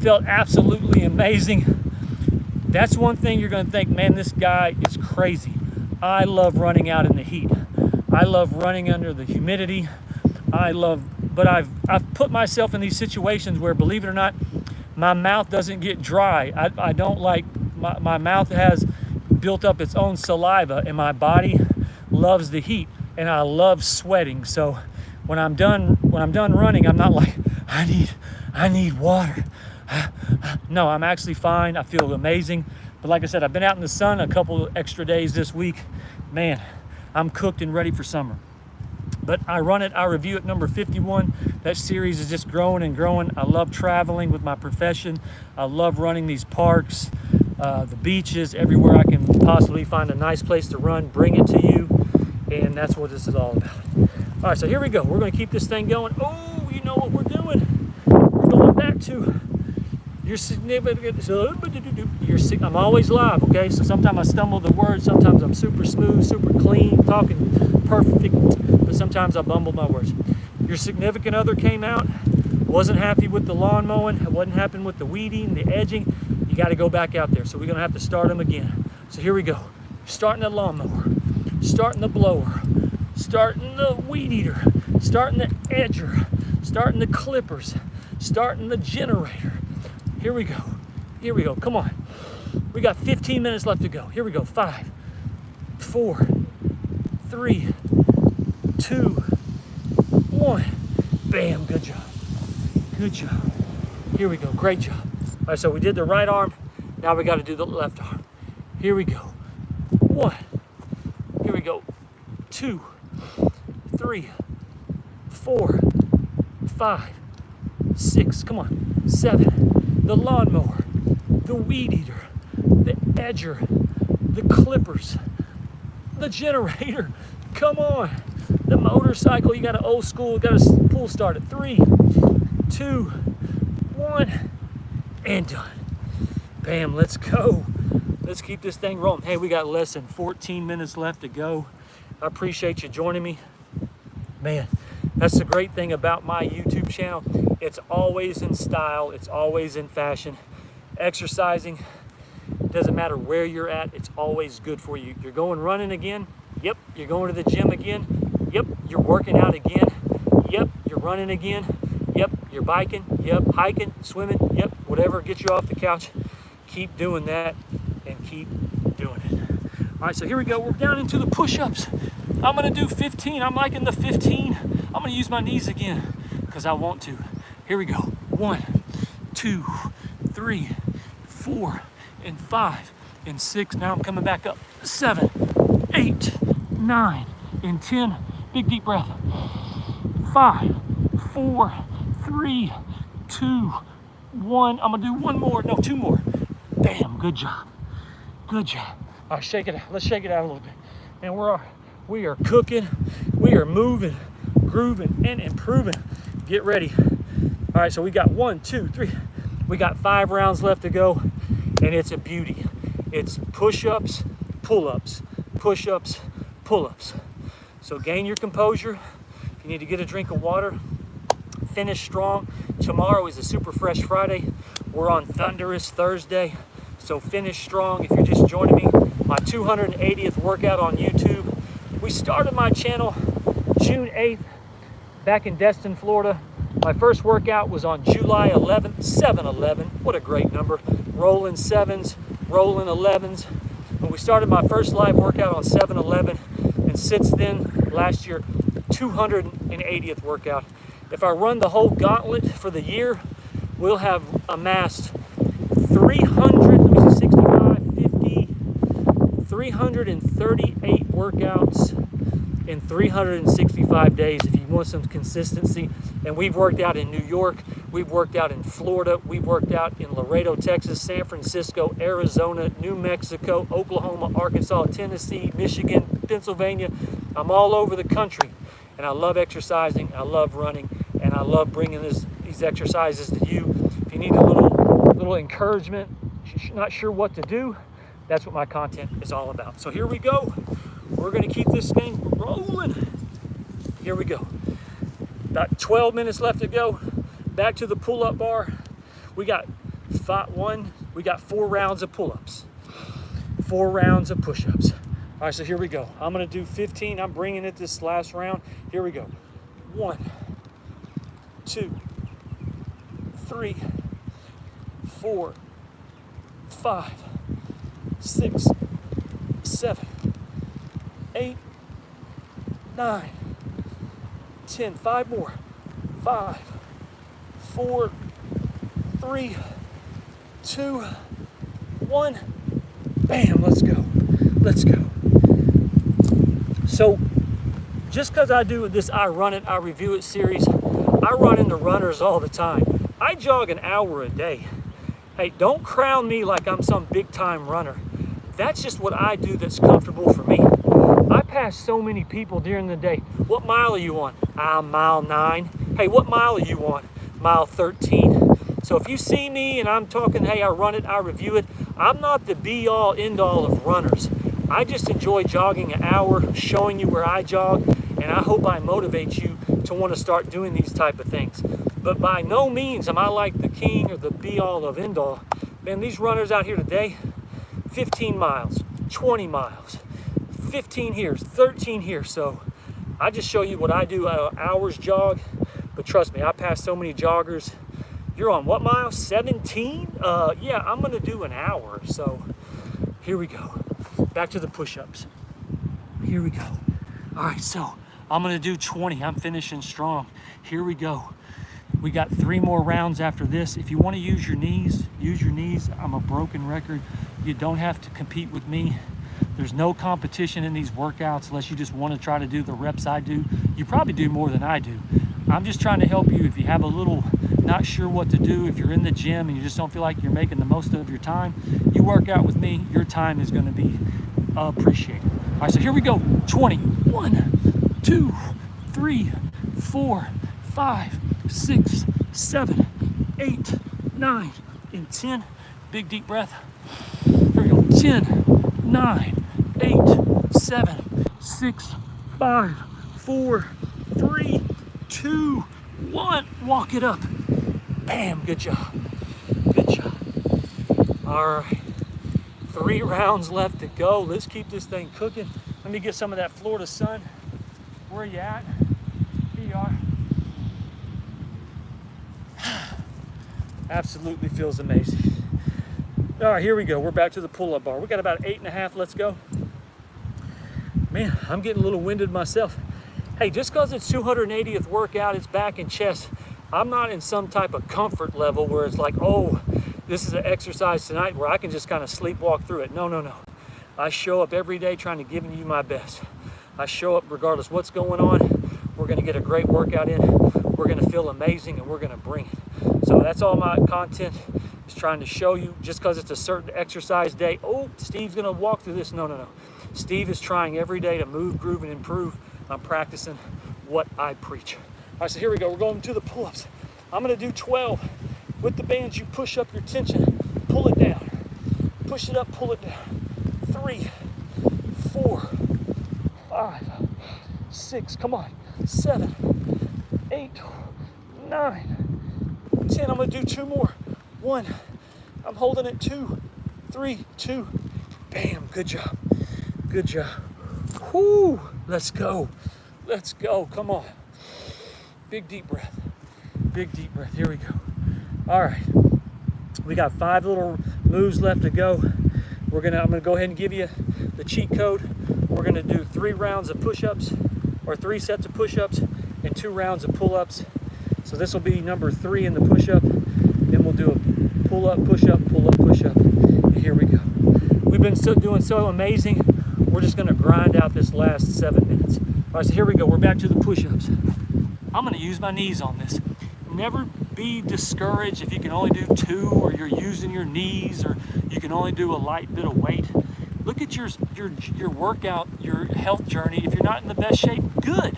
Felt absolutely amazing. That's one thing you're going to think, man, this guy is crazy. I love running out in the heat. I love running under the humidity. But I've put myself in these situations where, believe it or not, my mouth doesn't get dry. I don't like, my mouth has built up its own saliva, and my body loves the heat, and I love sweating. So when I'm done running, I'm not like, I need water. No, I'm actually fine. I feel amazing. But like I said, I've been out in the sun a couple extra days this week. Man, I'm cooked and ready for summer. But I run it, I review it, number 51. That series is just growing and growing. I love traveling with my profession. I love running these parks, the beaches, everywhere I can possibly find a nice place to run, bring it to you. And that's what this is all about. All right, so here we go. We're gonna keep this thing going. Oh, you know what we're doing? We're going back to your significant, I'm always live, okay? So sometimes I stumble the words, sometimes I'm super smooth, super clean, talking perfect, but sometimes I bumble my words. Your significant other came out, wasn't happy with the lawn mowing, wasn't happy with the weeding, the edging. You got to go back out there. So we're going to have to start them again. So here we go. Starting the lawnmower, starting the blower, starting the weed eater, starting the edger, starting the clippers, starting the generator. Here we go. Here we go. Come on. We got 15 minutes left to go. Here we go. 5, 4, 3, 2, 1. Bam. Good job. Good job. Here we go. Great job. All right, so we did the right arm. Now we got to do the left arm. Here we go. 1. Here we go. 2, 3, 4, 5, 6. Come on. 7. The lawnmower, the weed eater, the edger, the clippers, the generator. Come on. The motorcycle, you got an old school, got a pull start at 3, 2, 1, and done. Bam, let's go. Let's keep this thing rolling. Hey, we got less than 14 minutes left to go. I appreciate you joining me. Man, that's the great thing about my YouTube channel. It's always in style. It's always in fashion. Exercising, doesn't matter where you're at, it's always good for you. You're going running again? Yep. You're going to the gym again? Yep. You're working out again? Yep. You're running again? Yep. You're biking? Yep. Hiking, swimming? Yep. Whatever gets you off the couch, keep doing that and keep doing it. All right, so here we go. We're down into the push-ups. I'm going to do 15. I'm liking the 15. I'm going to use my knees again because I want to. Here we go. 1, 2, 3, 4, and 5, and 6. Now I'm coming back up. 7, 8, 9, and 10. Big deep breath. 5, 4, 3, 2, 1. I'm gonna do one more. No, 2 more. Bam. Good job. Good job. All right, shake it out. Let's shake it out a little bit. And we are cooking. We are moving, grooving, and improving. Get ready. All right, so we got 1, 2, 3. We got 5 rounds left to go, and it's a beauty. It's push-ups, pull-ups, push-ups, pull-ups. So gain your composure. If you need to get a drink of water, finish strong. Tomorrow is a Super Fresh Friday. We're on Thunderous Thursday, so finish strong. If you're just joining me, my 280th workout on YouTube. We started my channel June 8th back in Destin, Florida. My first workout was on July 11th, 7-11. What a great number. Rolling 7s, rolling 11s. But we started my first live workout on 7-11, and since then, last year, 280th workout. If I run the whole gauntlet for the year, we'll have amassed 338 workouts in 365 days if you want some consistency. And we've worked out in New York, we've worked out in Florida, we've worked out in Laredo, Texas, San Francisco, Arizona, New Mexico, Oklahoma, Arkansas, Tennessee, Michigan, Pennsylvania. I'm all over the country, and I love exercising, I love running, and I love bringing these exercises to you. If you need a little encouragement, not sure what to do, that's what my content is all about. So here we go. We're going to keep this thing rolling. Here we go. About 12 minutes left to go. Back to the pull-up bar. We got 4 rounds of pull-ups, 4 rounds of push-ups. All right, so here we go. I'm gonna do 15. I'm bringing it this last round. Here we go. 1, 2, 3, 4, 5, 6, 7, 8, 9, 10. 5 more. 5, 4, 3, 2, 1. Bam, let's go. Let's go. So just because I do this I Run It, I Review It series, I run into runners all the time. I jog an hour a day. Hey, don't crown me like I'm some big time runner. That's just what I do that's comfortable for me. I pass so many people during the day. What mile are you on? I'm mile 9. Hey, what mile are you on? Mile 13. So if you see me and I'm talking, hey, I run it, I review it, I'm not the be all end all of runners. I just enjoy jogging an hour, showing you where I jog, and I hope I motivate you to want to start doing these type of things. But by no means am I like the king or the be all of end all. Man, these runners out here today, 15 miles, 20 miles, 15 here, 13 here. So I just show you what I do, hours jog. But trust me, I pass so many joggers. You're on what mile? 17? Yeah, I'm gonna do an hour. So here we go. Back to the push-ups. Here we go. All right, so I'm gonna do 20. I'm finishing strong. Here we go. We got 3 more rounds after this. If you wanna use your knees, use your knees. I'm a broken record. You don't have to compete with me. There's no competition in these workouts unless you just wanna try to do the reps I do. You probably do more than I do. I'm just trying to help you if you have a little not sure what to do, if you're in the gym and you just don't feel like you're making the most of your time, you work out with me, your time is gonna be appreciated. All right, so here we go. 20. 1, 2, 3, 4, 5, 6, 7, 8, 9, and 10. Big deep breath. Here we go. 10, 9, 8, 7, 6, 5, 4, 3, 2, 1. Walk it up. Bam, good job. Good job. All right. 3 rounds left to go. Let's keep this thing cooking. Let me get some of that Florida sun. Where are you at? Here you are. Absolutely feels amazing. All right, here we go. We're back to the pull-up bar. We got about 8.5. Let's go. Man, I'm getting a little winded myself. Hey, just because it's 280th workout, it's back and chest, I'm not in some type of comfort level where it's like, oh, this is an exercise tonight where I can just kind of sleepwalk through it. No, no, no. I show up every day trying to give you my best. I show up regardless what's going on. We're going to get a great workout in. We're going to feel amazing, and we're going to bring it. So that's all my content is trying to show you. Just because it's a certain exercise day, oh, Steve's going to walk through this. No, no, no. Steve is trying every day to move, groove, and improve. I'm practicing what I preach. All right, so here we go. We're going to the pull-ups. I'm going to do 12. With the bands, you push up your tension, pull it down. Push it up, pull it down. 3, 4, 5, 6, come on. 7, 8, 9, 10. I'm going to do 2 more. 1, I'm holding it. 2, 3, 2. Bam, good job. Good job. Whoo, let's go. Let's go, come on. Big deep breath. Big deep breath, here we go. All right, we got 5 little moves left to go. I'm gonna go ahead and give you the cheat code. We're gonna do 3 rounds of push-ups, or 3 sets of push-ups, and 2 rounds of pull-ups. So this will be number 3 in the push-up. Then we'll do a pull-up, push-up, pull-up, push-up. And here we go. We've been doing so amazing. We're just gonna grind out this last 7 minutes. All right, so here we go. We're back to the push-ups. I'm gonna use my knees on this. Never be discouraged if you can only do 2, or you're using your knees, or you can only do a light bit of weight. Look at your workout, your health journey. If you're not in the best shape, good.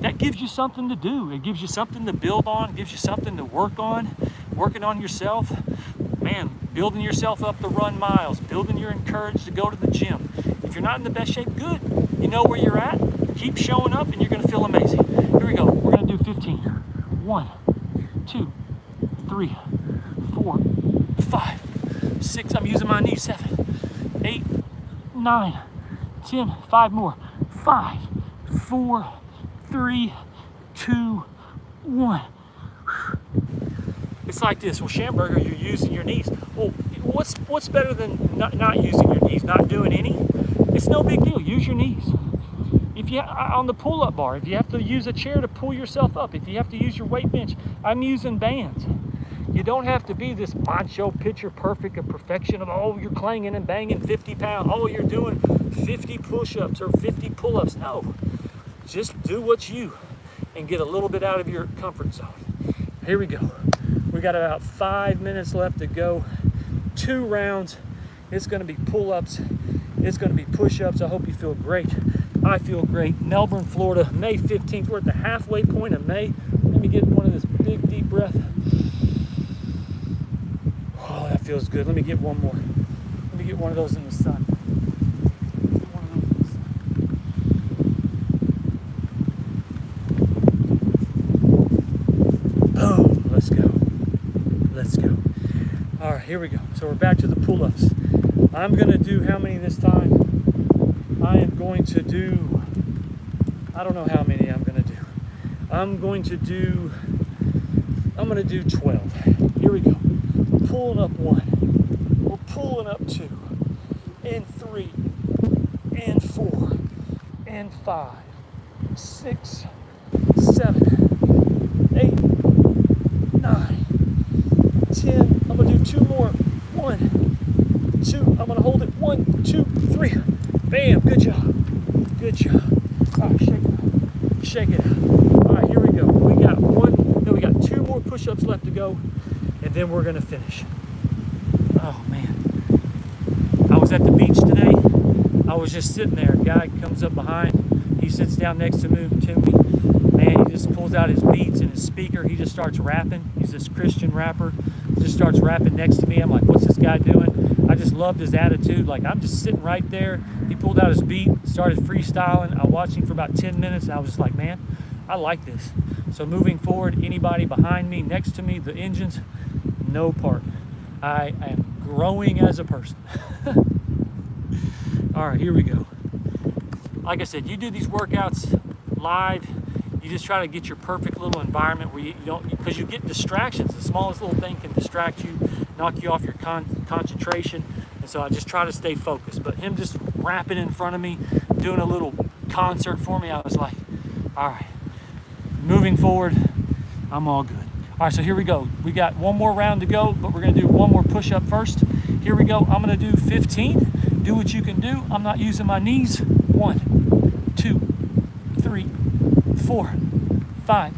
That gives you something to do. It gives you something to build on. It gives you something to work on. Working on yourself. Man, building yourself up to run miles. Building your courage to go to the gym. If you're not in the best shape, good. You know where you're at. Keep showing up and you're going to feel amazing. Here we go. We're going to do 15. 1, 2, 3, 4, 5, 6. I'm using my knees. 7, 8, 9, 10. 5 more. 5, 4, 3, 2, 1. It's like this. Well, Schamberger, you're using your knees. Well, what's better than not using your knees, not doing any? It's no big deal. Use your knees. If you on the pull-up bar, if you have to use a chair to pull yourself up, if you have to use your weight bench, I'm using bands. You don't have to be this macho, picture perfect, a perfection of, oh, you're clanging and banging 50 pounds. Oh, you're doing 50 push-ups or 50 pull-ups. No, just do what you and get a little bit out of your comfort zone. Here we go. We got about 5 minutes left to go. 2 rounds. It's going to be pull-ups. It's going to be push-ups. I hope you feel great. I feel great. Melbourne, Florida, May 15th. We're at the halfway point of May. Let me get one of this big, deep breath. Oh, that feels good. Let me get one more. Let me get one of those in the sun. Boom. Let's go. Let's go. All right, here we go. So we're back to the pull-ups. I'm going to do how many this time? I am going to do, I don't know how many I'm going to do. I'm going to do 12. Here we go. Pulling up 1. We're pulling up 2. And 3. And 4. And 5. 6. 7. 8. 9. 10. I'm going to do 2 more. 1. 2. I'm going to hold it. 1, 2, 3. Bam. Good job. Good job. All right, shake it out. Shake it out. All right, here we go. We got 2 more push-ups left to go, and then we're going to finish. Oh, man. I was at the beach today. I was just sitting there. A guy comes up behind. He sits down next to me. Man, he just pulls out his beats and his speaker. He just starts rapping. He's this Christian rapper. He just starts rapping next to me. I'm like, what's this guy doing? I just loved his attitude. Like, I'm just sitting right there. He pulled out his beat, started freestyling. I watched him for about 10 minutes, and I was just like, man, I like this. So moving forward, anybody behind me, next to me, the engines, no part. I am growing as a person. All right, here we go. Like I said, you do these workouts live. You just try to get your perfect little environment where you don't, because you get distractions. The smallest little thing can distract you, knock you off your concentration. And so I just try to stay focused. But him just rapping in front of me, doing a little concert for me, I was like, all right, moving forward, I'm all good. All right, so here we go. We got 1 more round to go, but we're gonna do 1 more push-up first. Here we go. I'm gonna do 15. Do what you can do. I'm not using my knees. 1, 2, 3, 4, 5,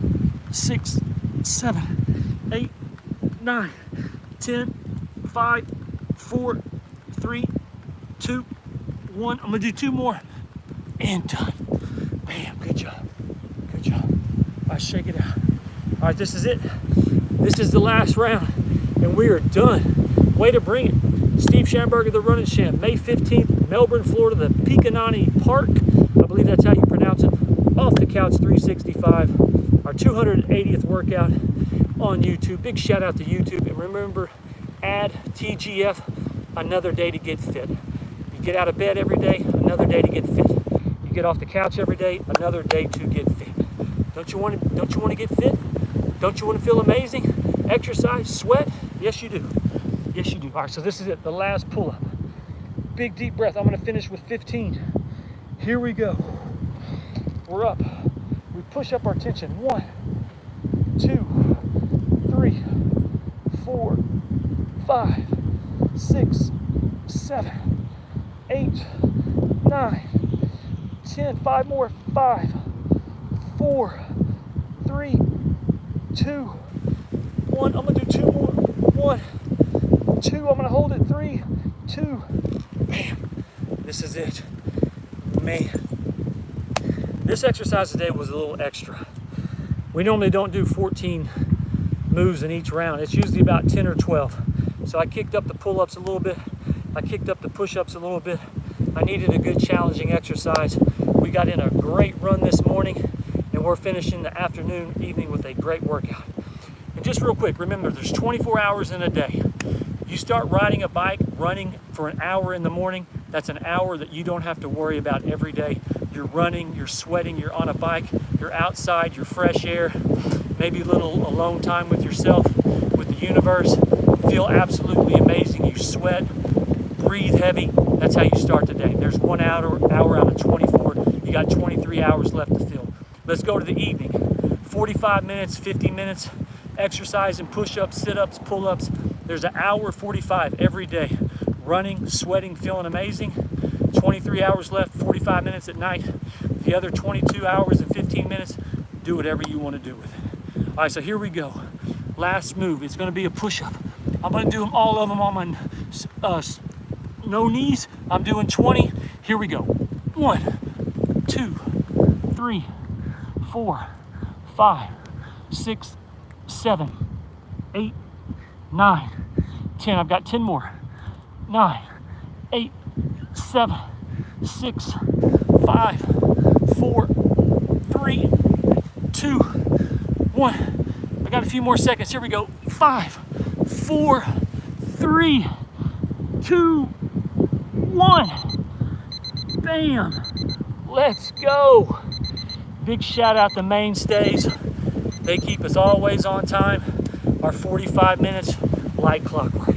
6, 7, 8, 9, 10, 5, 4, 3, 2, 1. I'm gonna do 2 more and done. Bam, good job, good job. All right, shake it out. All right, this is it. This is the last round, and we are done. Way to bring it. Steve Schamberger, the Running Sham, May 15th, Melbourne, Florida, the Picanani Park. I believe that's how you pronounce it. Off the Couch 365, our 280th workout on YouTube. Big shout out to YouTube. And remember, add TGF, another day to get fit. You get out of bed every day, another day to get fit. You get off the couch every day, another day to get fit. Don't you want to get fit? Don't you want to feel amazing? Exercise, sweat? Yes, you do. Yes, you do. All right, so this is it, the last pull-up. Big deep breath. I'm going to finish with 15. Here we go. We're up. We push up our tension. 1, 2, 3, 4, 5, 6, 7, 8, 9, 10. 5 more. 5, 4, 3, 2, 1. I'm gonna do 2 more. 1, 2. I'm gonna hold it. 3, 2. Bam. This is it. Man. This exercise today was a little extra. We normally don't do 14 moves in each round. It's usually about 10 or 12. So I kicked up the pull-ups a little bit. I kicked up the push-ups a little bit. I needed a good challenging exercise. We got in a great run this morning, and we're finishing the afternoon, evening with a great workout. And just real quick, remember there's 24 hours in a day. You start riding a bike, running for an hour in the morning, that's an hour that you don't have to worry about every day. You're running, you're sweating, you're on a bike, you're outside, you're fresh air, maybe a little alone time with yourself, with the universe. Feel absolutely amazing. You sweat, breathe heavy. That's how you start the day. There's 1 hour out of 24. You got 23 hours left to fill. Let's go to the evening. 45 minutes, 50 minutes, exercise and push-ups, sit-ups, pull-ups. There's an hour 45 every day. Running, sweating, feeling amazing. 23 hours left, 45 minutes at night. The other 22 hours and 15 minutes, do whatever you want to do with it. All right, so here we go. Last move, it's gonna be a push-up. I'm gonna do them, all of them on my no knees. I'm doing 20. Here we go. 1, 2, 3, 4, 5, 6, 7, 8, 9, 10. I've got 10 more. 9, 8, 7, 6, 5, 4, 3, 2, 1. I got a few more seconds. Here we go. 5, 4, 3, 2, 1. Bam. Let's go. Big shout out to Mainstays. They keep us always on time. Our 45 minutes like clockwork. All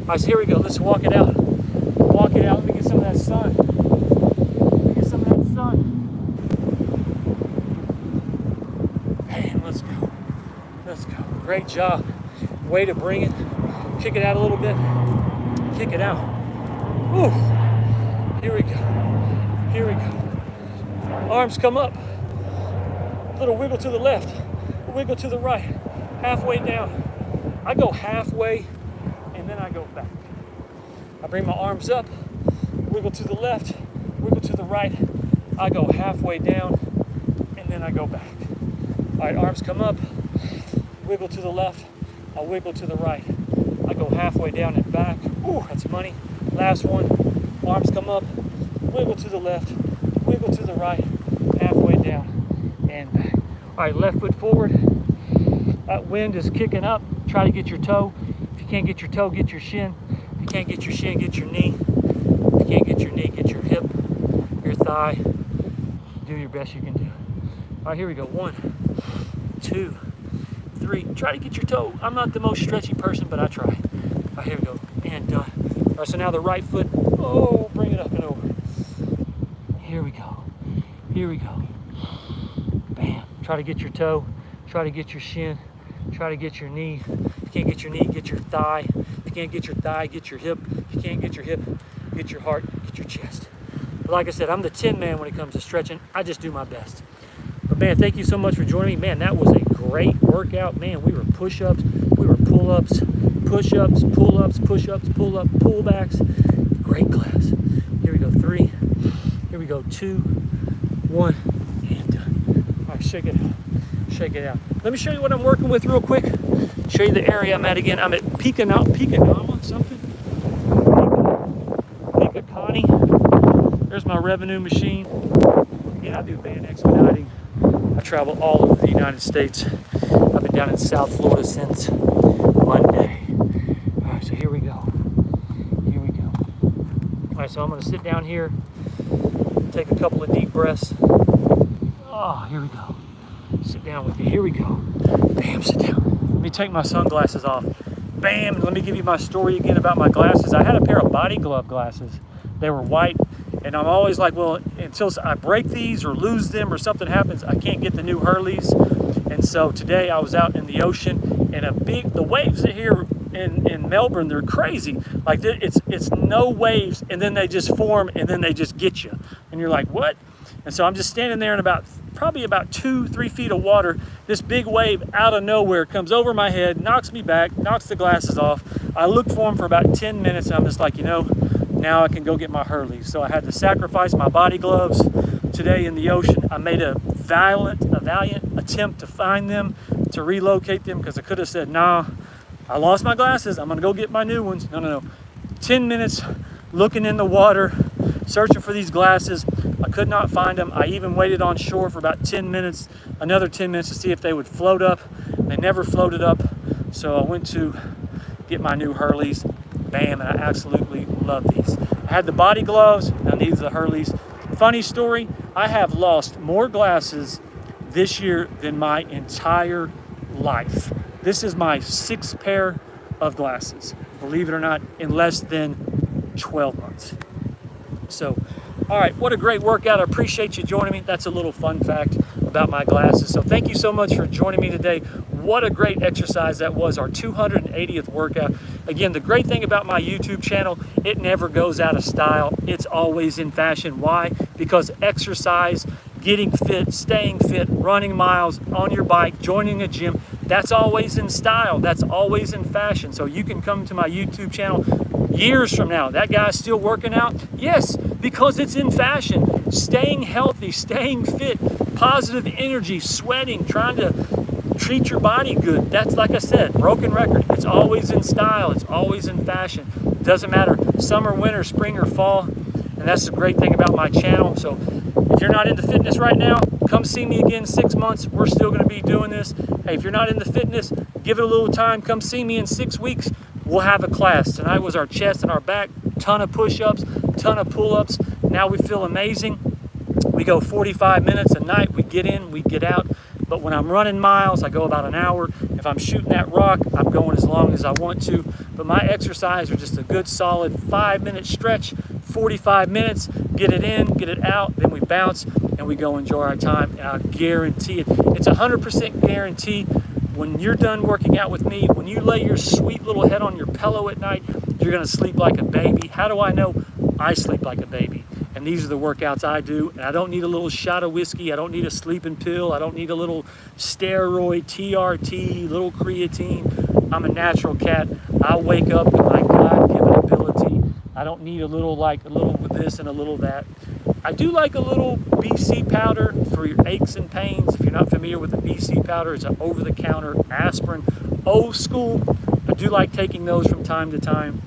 right, so here we go. Let's walk it out. Walk it out. Let me get some of that sun. Let me get some of that sun. Man, let's go. Let's go. Great job. Way to bring it. Kick it out a little bit. Kick it out. Woo. Here we go. Here we go. Arms come up. Little wiggle to the left. Wiggle to the right. Halfway down. I go halfway and then I go back. I bring my arms up, wiggle to the left, wiggle to the right. I go halfway down and then I go back. All right, arms come up, wiggle to the left, I wiggle to the right. I go halfway down and back. Ooh, that's money. Last one, arms come up, wiggle to the left, wiggle to the right, halfway down and back. All right, left foot forward. That wind is kicking up. Try to get your toe. If you can't get your toe, get your shin. If you can't get your shin, get your knee. If you can't get your knee, get your hip, your thigh. Do your best you can do. All right, here we go. 1, 2, 3. Try to get your toe. I'm not the most stretchy person, but I try. All right, here we go. And done. All right, so now the right foot. Oh, bring it up and over. Here we go. Here we go. Bam. Try to get your toe. Try to get your shin. Try to get your knee. If you can't get your knee, get your thigh. If you can't get your thigh, get your hip. If you can't get your hip, get your heart, get your chest. But like I said, I'm the tin man when it comes to stretching. I just do my best. But man, thank you so much for joining me. Man, that was a great workout. Man, we were push-ups, we were pull-ups, push-ups, pull-ups, push-ups, pull-up, pullbacks. Great class. Here we go, 3. Here we go, 2, 1, and done. All right, shake it out. Shake it out. Let me show you what I'm working with real quick. Show you the area I'm at again. I'm at Picanama, something. Picacani. There's my revenue machine. Yeah, I do van expediting. I travel all over the United States. I've been down in South Florida since Monday. All right, so here we go. Here we go. All right, so I'm going to sit down here, take a couple of deep breaths. Oh, here we go. Sit down with me. Here we go. Bam, sit down. Let me take my sunglasses off. Bam, let me give you my story again about my glasses. I had a pair of body glove glasses. They were white, and I'm always like, well, until I break these or lose them or something happens, I can't get the new Hurleys. And so today I was out in the ocean, and the waves here in Melbourne, they're crazy. Like it's no waves, and then they just form, and then they just get you. And you're like, what? And so I'm just standing there in probably about 2-3 feet of water. This big wave out of nowhere comes over my head, knocks me back, knocks the glasses off. I looked for them for about 10 minutes, and I'm just like, now I can go get my Hurleys. So I had to sacrifice my body gloves today in the ocean. I made a valiant attempt to find them, to relocate them, because I could have said, nah, I lost my glasses, I'm gonna go get my new ones. No. 10 minutes looking in the water,
searching for these glasses. I could not find them. I even waited on shore for about 10 minutes, another 10 minutes to see if they would float up. They never floated up. So I went to get my new Hurleys. Bam, and I absolutely love these. I had the body gloves, and these are the Hurleys. Funny story, I have lost more glasses this year than my entire life. This is my 6th pair of glasses, believe it or not, in less than 12 months. So, all right, what a great workout. I appreciate you joining me. That's a little fun fact about my glasses. So thank you so much for joining me today. What a great exercise that was, our 280th workout. Again, the great thing about my YouTube channel, it never goes out of style. It's always in fashion. Why? Because exercise, getting fit, staying fit, running miles on your bike, joining a gym, that's always in style. That's always in fashion. So you can come to my YouTube channel years from now. That guy's still working out? Yes, because it's in fashion. Staying healthy, staying fit, positive energy, sweating, trying to treat your body good. That's, like I said, broken record. It's always in style. It's always in fashion. Doesn't matter summer, winter, spring, or fall. And that's the great thing about my channel. So if you're not into fitness right now, come see me again in 6 months. We're still going to be doing this. Hey, if you're not into fitness, give it a little time. Come see me in 6 weeks. We'll have a class. Tonight was our chest and our back. Ton of push-ups, ton of pull-ups. Now we feel amazing. We go 45 minutes a night. We get in, we get out. But when I'm running miles, I go about an hour. If I'm shooting that rock, I'm going as long as I want to. But my exercise are just a good solid 5-minute stretch, 45 minutes, get it in, get it out, then we bounce and we go enjoy our time. And I guarantee it. It's 100% guarantee. When you're done working out with me, when you lay your sweet little head on your pillow at night, you're gonna sleep like a baby. How do I know? I sleep like a baby. And these are the workouts I do. And I don't need a little shot of whiskey. I don't need a sleeping pill. I don't need a little steroid, TRT, little creatine. I'm a natural cat. I wake up with my God-given ability. I don't need a little this and a little that. I do like a little BC powder for your aches and pains. If you're not familiar with the BC powder, it's an over-the-counter aspirin. Old school. I do like taking those from time to time.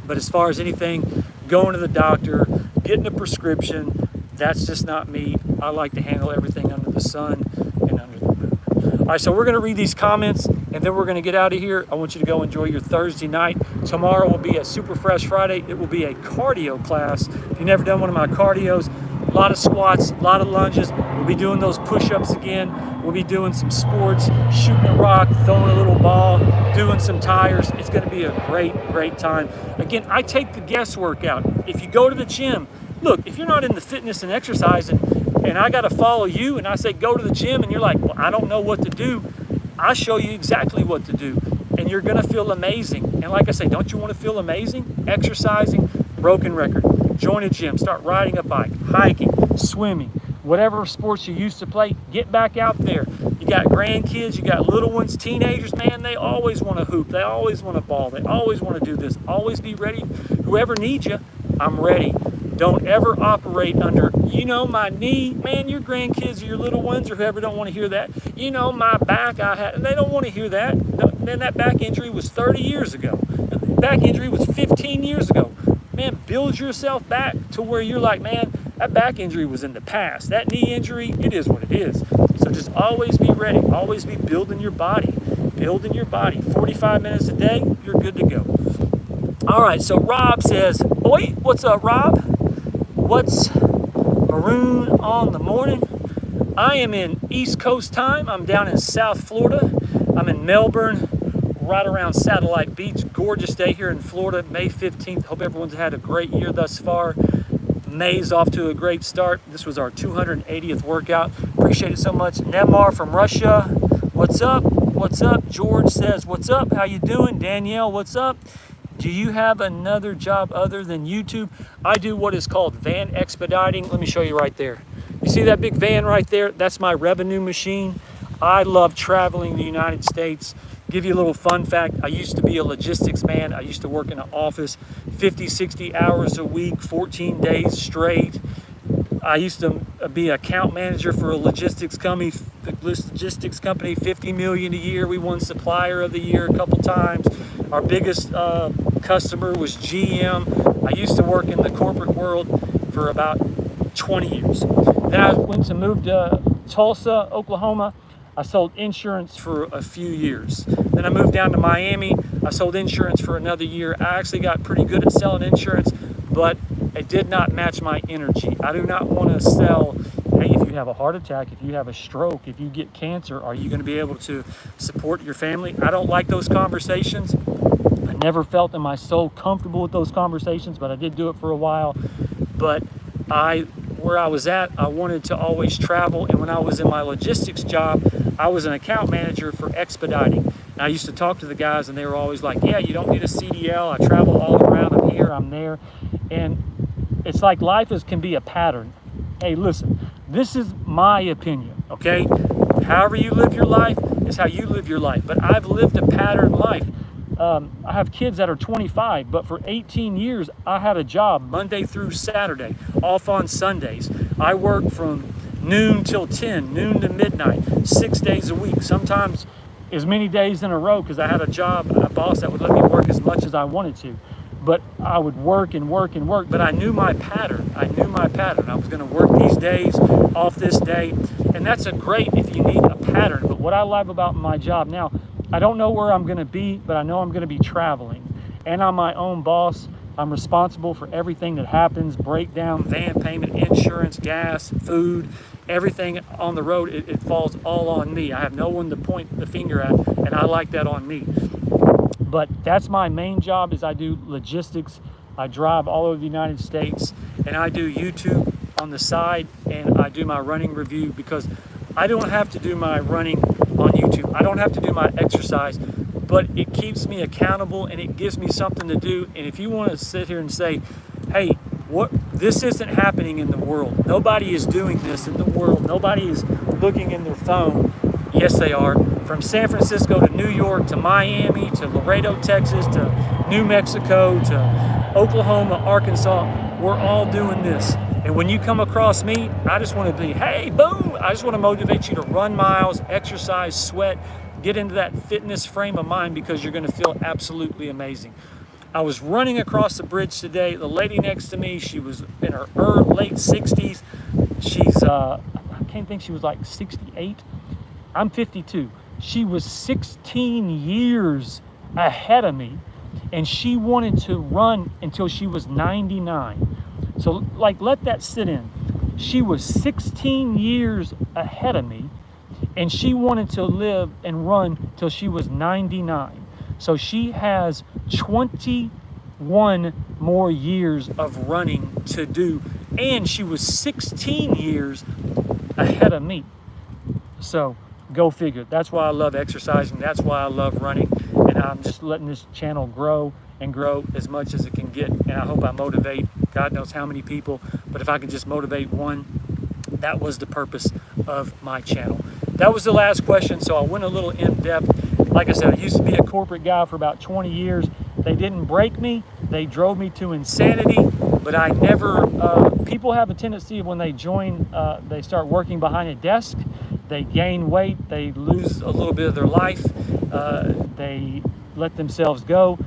But as far as anything, going to the doctor, getting a prescription, that's just not me. I like to handle everything under the sun and under the moon. All right, so we're going to read these comments, and then we're going to get out of here. I want you to go enjoy your Thursday night. Tomorrow will be a Super Fresh Friday. It will be a cardio class. If you've never done one of my cardios, a lot of squats, a lot of lunges. We'll be doing those push-ups again. We'll be doing some sports, shooting a rock, throwing a little ball, doing some tires. It's going to be a great, great time. Again, I take the guesswork out. If you go to the gym, look, if you're not into fitness and exercise and I got to follow you and I say go to the gym and you're like, well, I don't know what to do, I'll show you exactly what to do. And you're going to feel amazing. And like I say, don't you want to feel amazing? Exercising, broken record. Join a gym, start riding a bike, hiking, swimming, whatever sports you used to play, get back out there. You got grandkids, you got little ones, teenagers, man, they always want to hoop. They always want to ball. They always want to do this. Always be ready. Whoever needs you, I'm ready. Don't ever operate under, you know, my knee. Man, your grandkids or your little ones or whoever don't want to hear that. You know, my back, I had. They don't want to hear that. Then that back injury was 30 years ago. Back injury was 15 years ago. Man, build yourself back to where you're like, man, that back injury was in the past. That knee injury, it is what it is. So just always be ready. Always be building your body. Building your body. 45 minutes a day, you're good to go. All right, so Rob says, oi, what's up, Rob? What's maroon on the morning? I am in East Coast time. I'm down in South Florida. I'm in Melbourne, right around Satellite Beach. Gorgeous day here in Florida, May 15th. Hope everyone's had a great year thus far. May's off to a great start. This was our 280th workout. Appreciate it so much. Nemar from Russia, what's up? What's up? George says, what's up? How you doing? Danielle, what's up? Do you have another job other than YouTube? I do what is called van expediting. Let me show you right there. You see that big van right there? That's my revenue machine. I love traveling the United States. Give you a little fun fact. I used to be a logistics man. I used to work in an office 50, 60 hours a week, 14 days straight. I used to be account manager for a logistics company, 50 million a year. We won supplier of the year a couple times. Our biggest customer was GM. I used to work in the corporate world for about 20 years. Then I went to move to Tulsa, Oklahoma. I sold insurance for a few years. Then I moved down to Miami. I sold insurance for another year. I actually got pretty good at selling insurance, but it did not match my energy. I do not want to sell, hey, if you have a heart attack, if you have a stroke, if you get cancer, are you going to be able to support your family? I don't like those conversations. I never felt in my soul comfortable with those conversations, but I did do it for a while. But where I was at, I wanted to always travel. And when I was in my logistics job, I was an account manager for expediting. And I used to talk to the guys and they were always like, yeah, you don't need a CDL. I travel all around. I'm here, I'm there. And it's like life can be a pattern. Hey, listen, this is my opinion, okay? However you live your life is how you live your life. But I've lived a pattern life. I have kids that are 25, but for 18 years, I had a job Monday through Saturday, off on Sundays. I worked from noon till 10, noon to midnight, 6 days a week, sometimes as many days in a row, because I had a job, a boss that would let me work as much as I wanted to. But I would work and work and work, but I knew my pattern. I was going to work these days, off this day, and that's great if you need a pattern. But what I love about my job now, I don't know where I'm going to be, but I know I'm going to be traveling. And I'm my own boss. I'm responsible for everything that happens, breakdown, van payment, insurance, gas, food, everything on the road. It falls all on me. I have no one to point the finger at, and I like that on me. But that's my main job is I do logistics. I drive all over the United States, and I do YouTube on the side, and I do my running review because I don't have to do my running on YouTube. I don't have to do my exercise, but it keeps me accountable and it gives me something to do. And if you want to sit here and say, hey, this isn't happening in the world. Nobody is doing this in the world. Nobody is looking in their phone. Yes, they are. From San Francisco to New York to Miami to Laredo, Texas to New Mexico to Oklahoma, Arkansas, we're all doing this. And when you come across me, I just want to be, hey, boom. I just want to motivate you to run miles, exercise, sweat, get into that fitness frame of mind because you're going to feel absolutely amazing. I was running across the bridge today. The lady next to me, she was in her late 60s. She's, I can't think, she was like 68. I'm 52. She was 16 years ahead of me, and she wanted to run until she was 99. So, let that sit in. She was 16 years ahead of me, and she wanted to live and run till she was 99. So she has 21 more years of running to do, and she was 16 years ahead of me. So go figure. That's why I love exercising. That's why I love running, and I'm just letting this channel grow and grow as much as it can get, and I hope I motivate God knows how many people, but if I can just motivate one, that was the purpose of my channel. That was the last question, so I went a little in depth. Like I said, I used to be a corporate guy for about 20 years. They didn't break me. They drove me to insanity, but I never, people have a tendency of when they join, they start working behind a desk, they gain weight, they lose a little bit of their life, they let themselves go.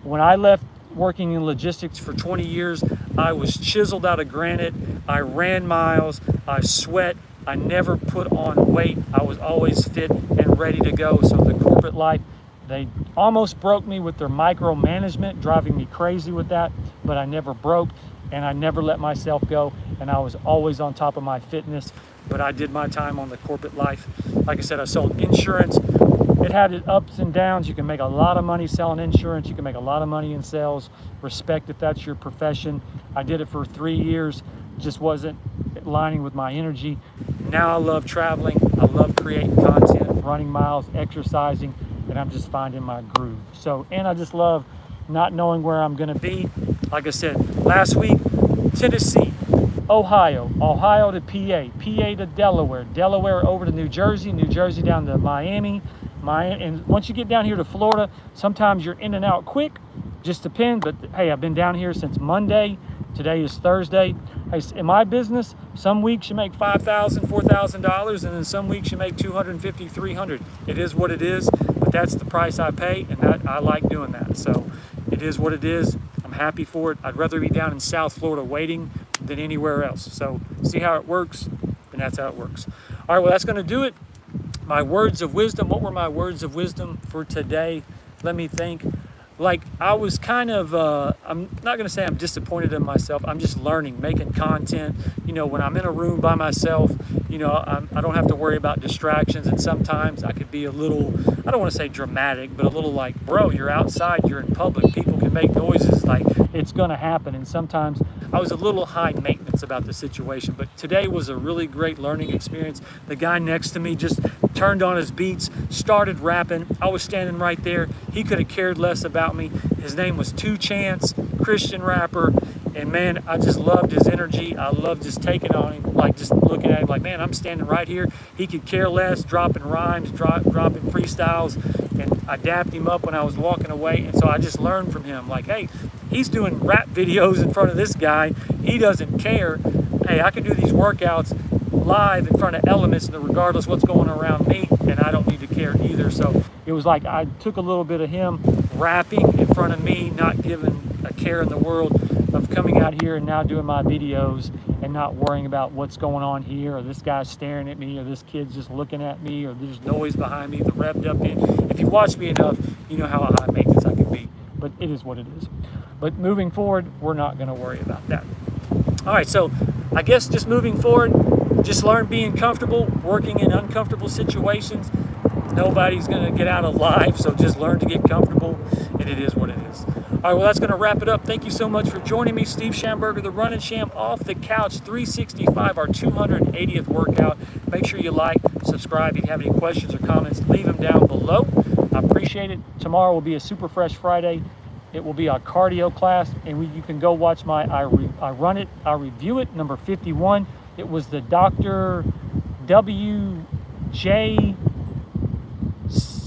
When I left working in logistics for 20 years, I was chiseled out of granite. I ran miles. I sweat. I never put on weight. I was always fit and ready to go. So the corporate life, they almost broke me with their micromanagement, driving me crazy with that, but I never broke and I never let myself go. And I was always on top of my fitness, but I did my time on the corporate life. Like I said, I sold insurance. It had its ups and downs. You can make a lot of money selling insurance. You can make a lot of money in sales. Respect if that's your profession. I did it for 3 years. Just wasn't aligning with my energy. Now I love traveling. I love creating content, running miles, exercising, and I'm just finding my groove. So, and I just love not knowing where I'm going to be. Like I said, last week, Tennessee, Ohio to PA, PA to Delaware, Delaware over to New Jersey, New Jersey down to Miami, and once you get down here to Florida, sometimes you're in and out quick, just depends. But hey, I've been down here since Monday. Today is Thursday. Hey, in my business, some weeks you make $5,000, $4,000, and then some weeks you make $250, $300. It is what it is, but that's the price I pay, and that I like doing that. So it is what it is. I'm happy for it. I'd rather be down in South Florida waiting than anywhere else. So see how it works, and that's how it works. All right, well, that's going to do it. My words of wisdom. What were my words of wisdom for today? Let me think. Like, I was kind of, I'm not going to say I'm disappointed in myself. I'm just learning, making content. You know, when I'm in a room by myself, you know, I don't have to worry about distractions. And sometimes I could be a little, I don't want to say dramatic, but a little like, bro, you're outside, you're in public, people can make noises, like it's going to happen. And sometimes I was a little high maintenance about the situation. But today was a really great learning experience. The guy next to me just turned on his beats, started rapping. I was standing right there. He could have cared less about me. His name was 2 Chance, Christian rapper. And man, I just loved his energy. I loved just taking on him, like just looking at him like, man, I'm standing right here. He could care less, dropping rhymes, dropping freestyles. And I dapped him up when I was walking away. And so I just learned from him, like, hey, he's doing rap videos in front of this guy. He doesn't care. Hey, I can do these workouts live in front of elements regardless what's going around me, and I don't need to care either. So it was like I took a little bit of him rapping in front of me, not giving a care in the world, of coming out here and now doing my videos and not worrying about what's going on here, or this guy's staring at me, or this kid's just looking at me, or there's noise behind me, the revved up in. If you've watched me enough, you know how high maintenance I can be, but it is what it is. But moving forward, we're not going to worry about that. All right, so I guess just moving forward, just learn being comfortable, working in uncomfortable situations. Nobody's going to get out alive, so just learn to get comfortable, and it is what it is. All right, well, that's going to wrap it up. Thank you so much for joining me. Steve Schamberger, the Run and Sham Off the Couch 365, our 280th workout. Make sure you like, subscribe. If you have any questions or comments, leave them down below. I appreciate it. Tomorrow will be a Super Fresh Friday. It will be a cardio class, and you can go watch my I Run It, I Review It, number 51. It was the Dr. W.J.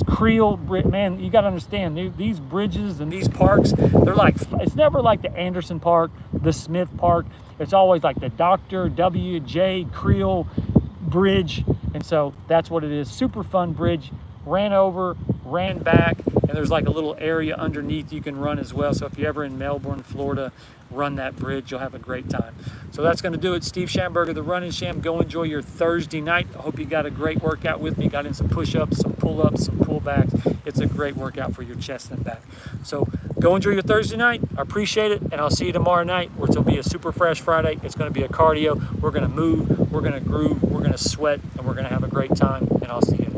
Creel, man, you got to understand, these bridges and these parks, they're like, it's never like the Anderson Park, the Smith Park. It's always like the Dr. W.J. Creel Bridge. And so that's what it is. Super fun bridge. Ran over, ran back, and there's like a little area underneath you can run as well. So if you're ever in Melbourne, Florida, run that bridge. You'll have a great time. So that's going to do it. Steve Schamberger, the Run and Sham. Go enjoy your Thursday night. I hope you got a great workout with me. Got in some push-ups, some pull-ups, some pullbacks. It's a great workout for your chest and back. So go enjoy your Thursday night. I appreciate it, and I'll see you tomorrow night, which will be a Super Fresh Friday. It's going to be a cardio. We're going to move, we're going to groove, we're going to sweat, and we're going to have a great time, and I'll see you.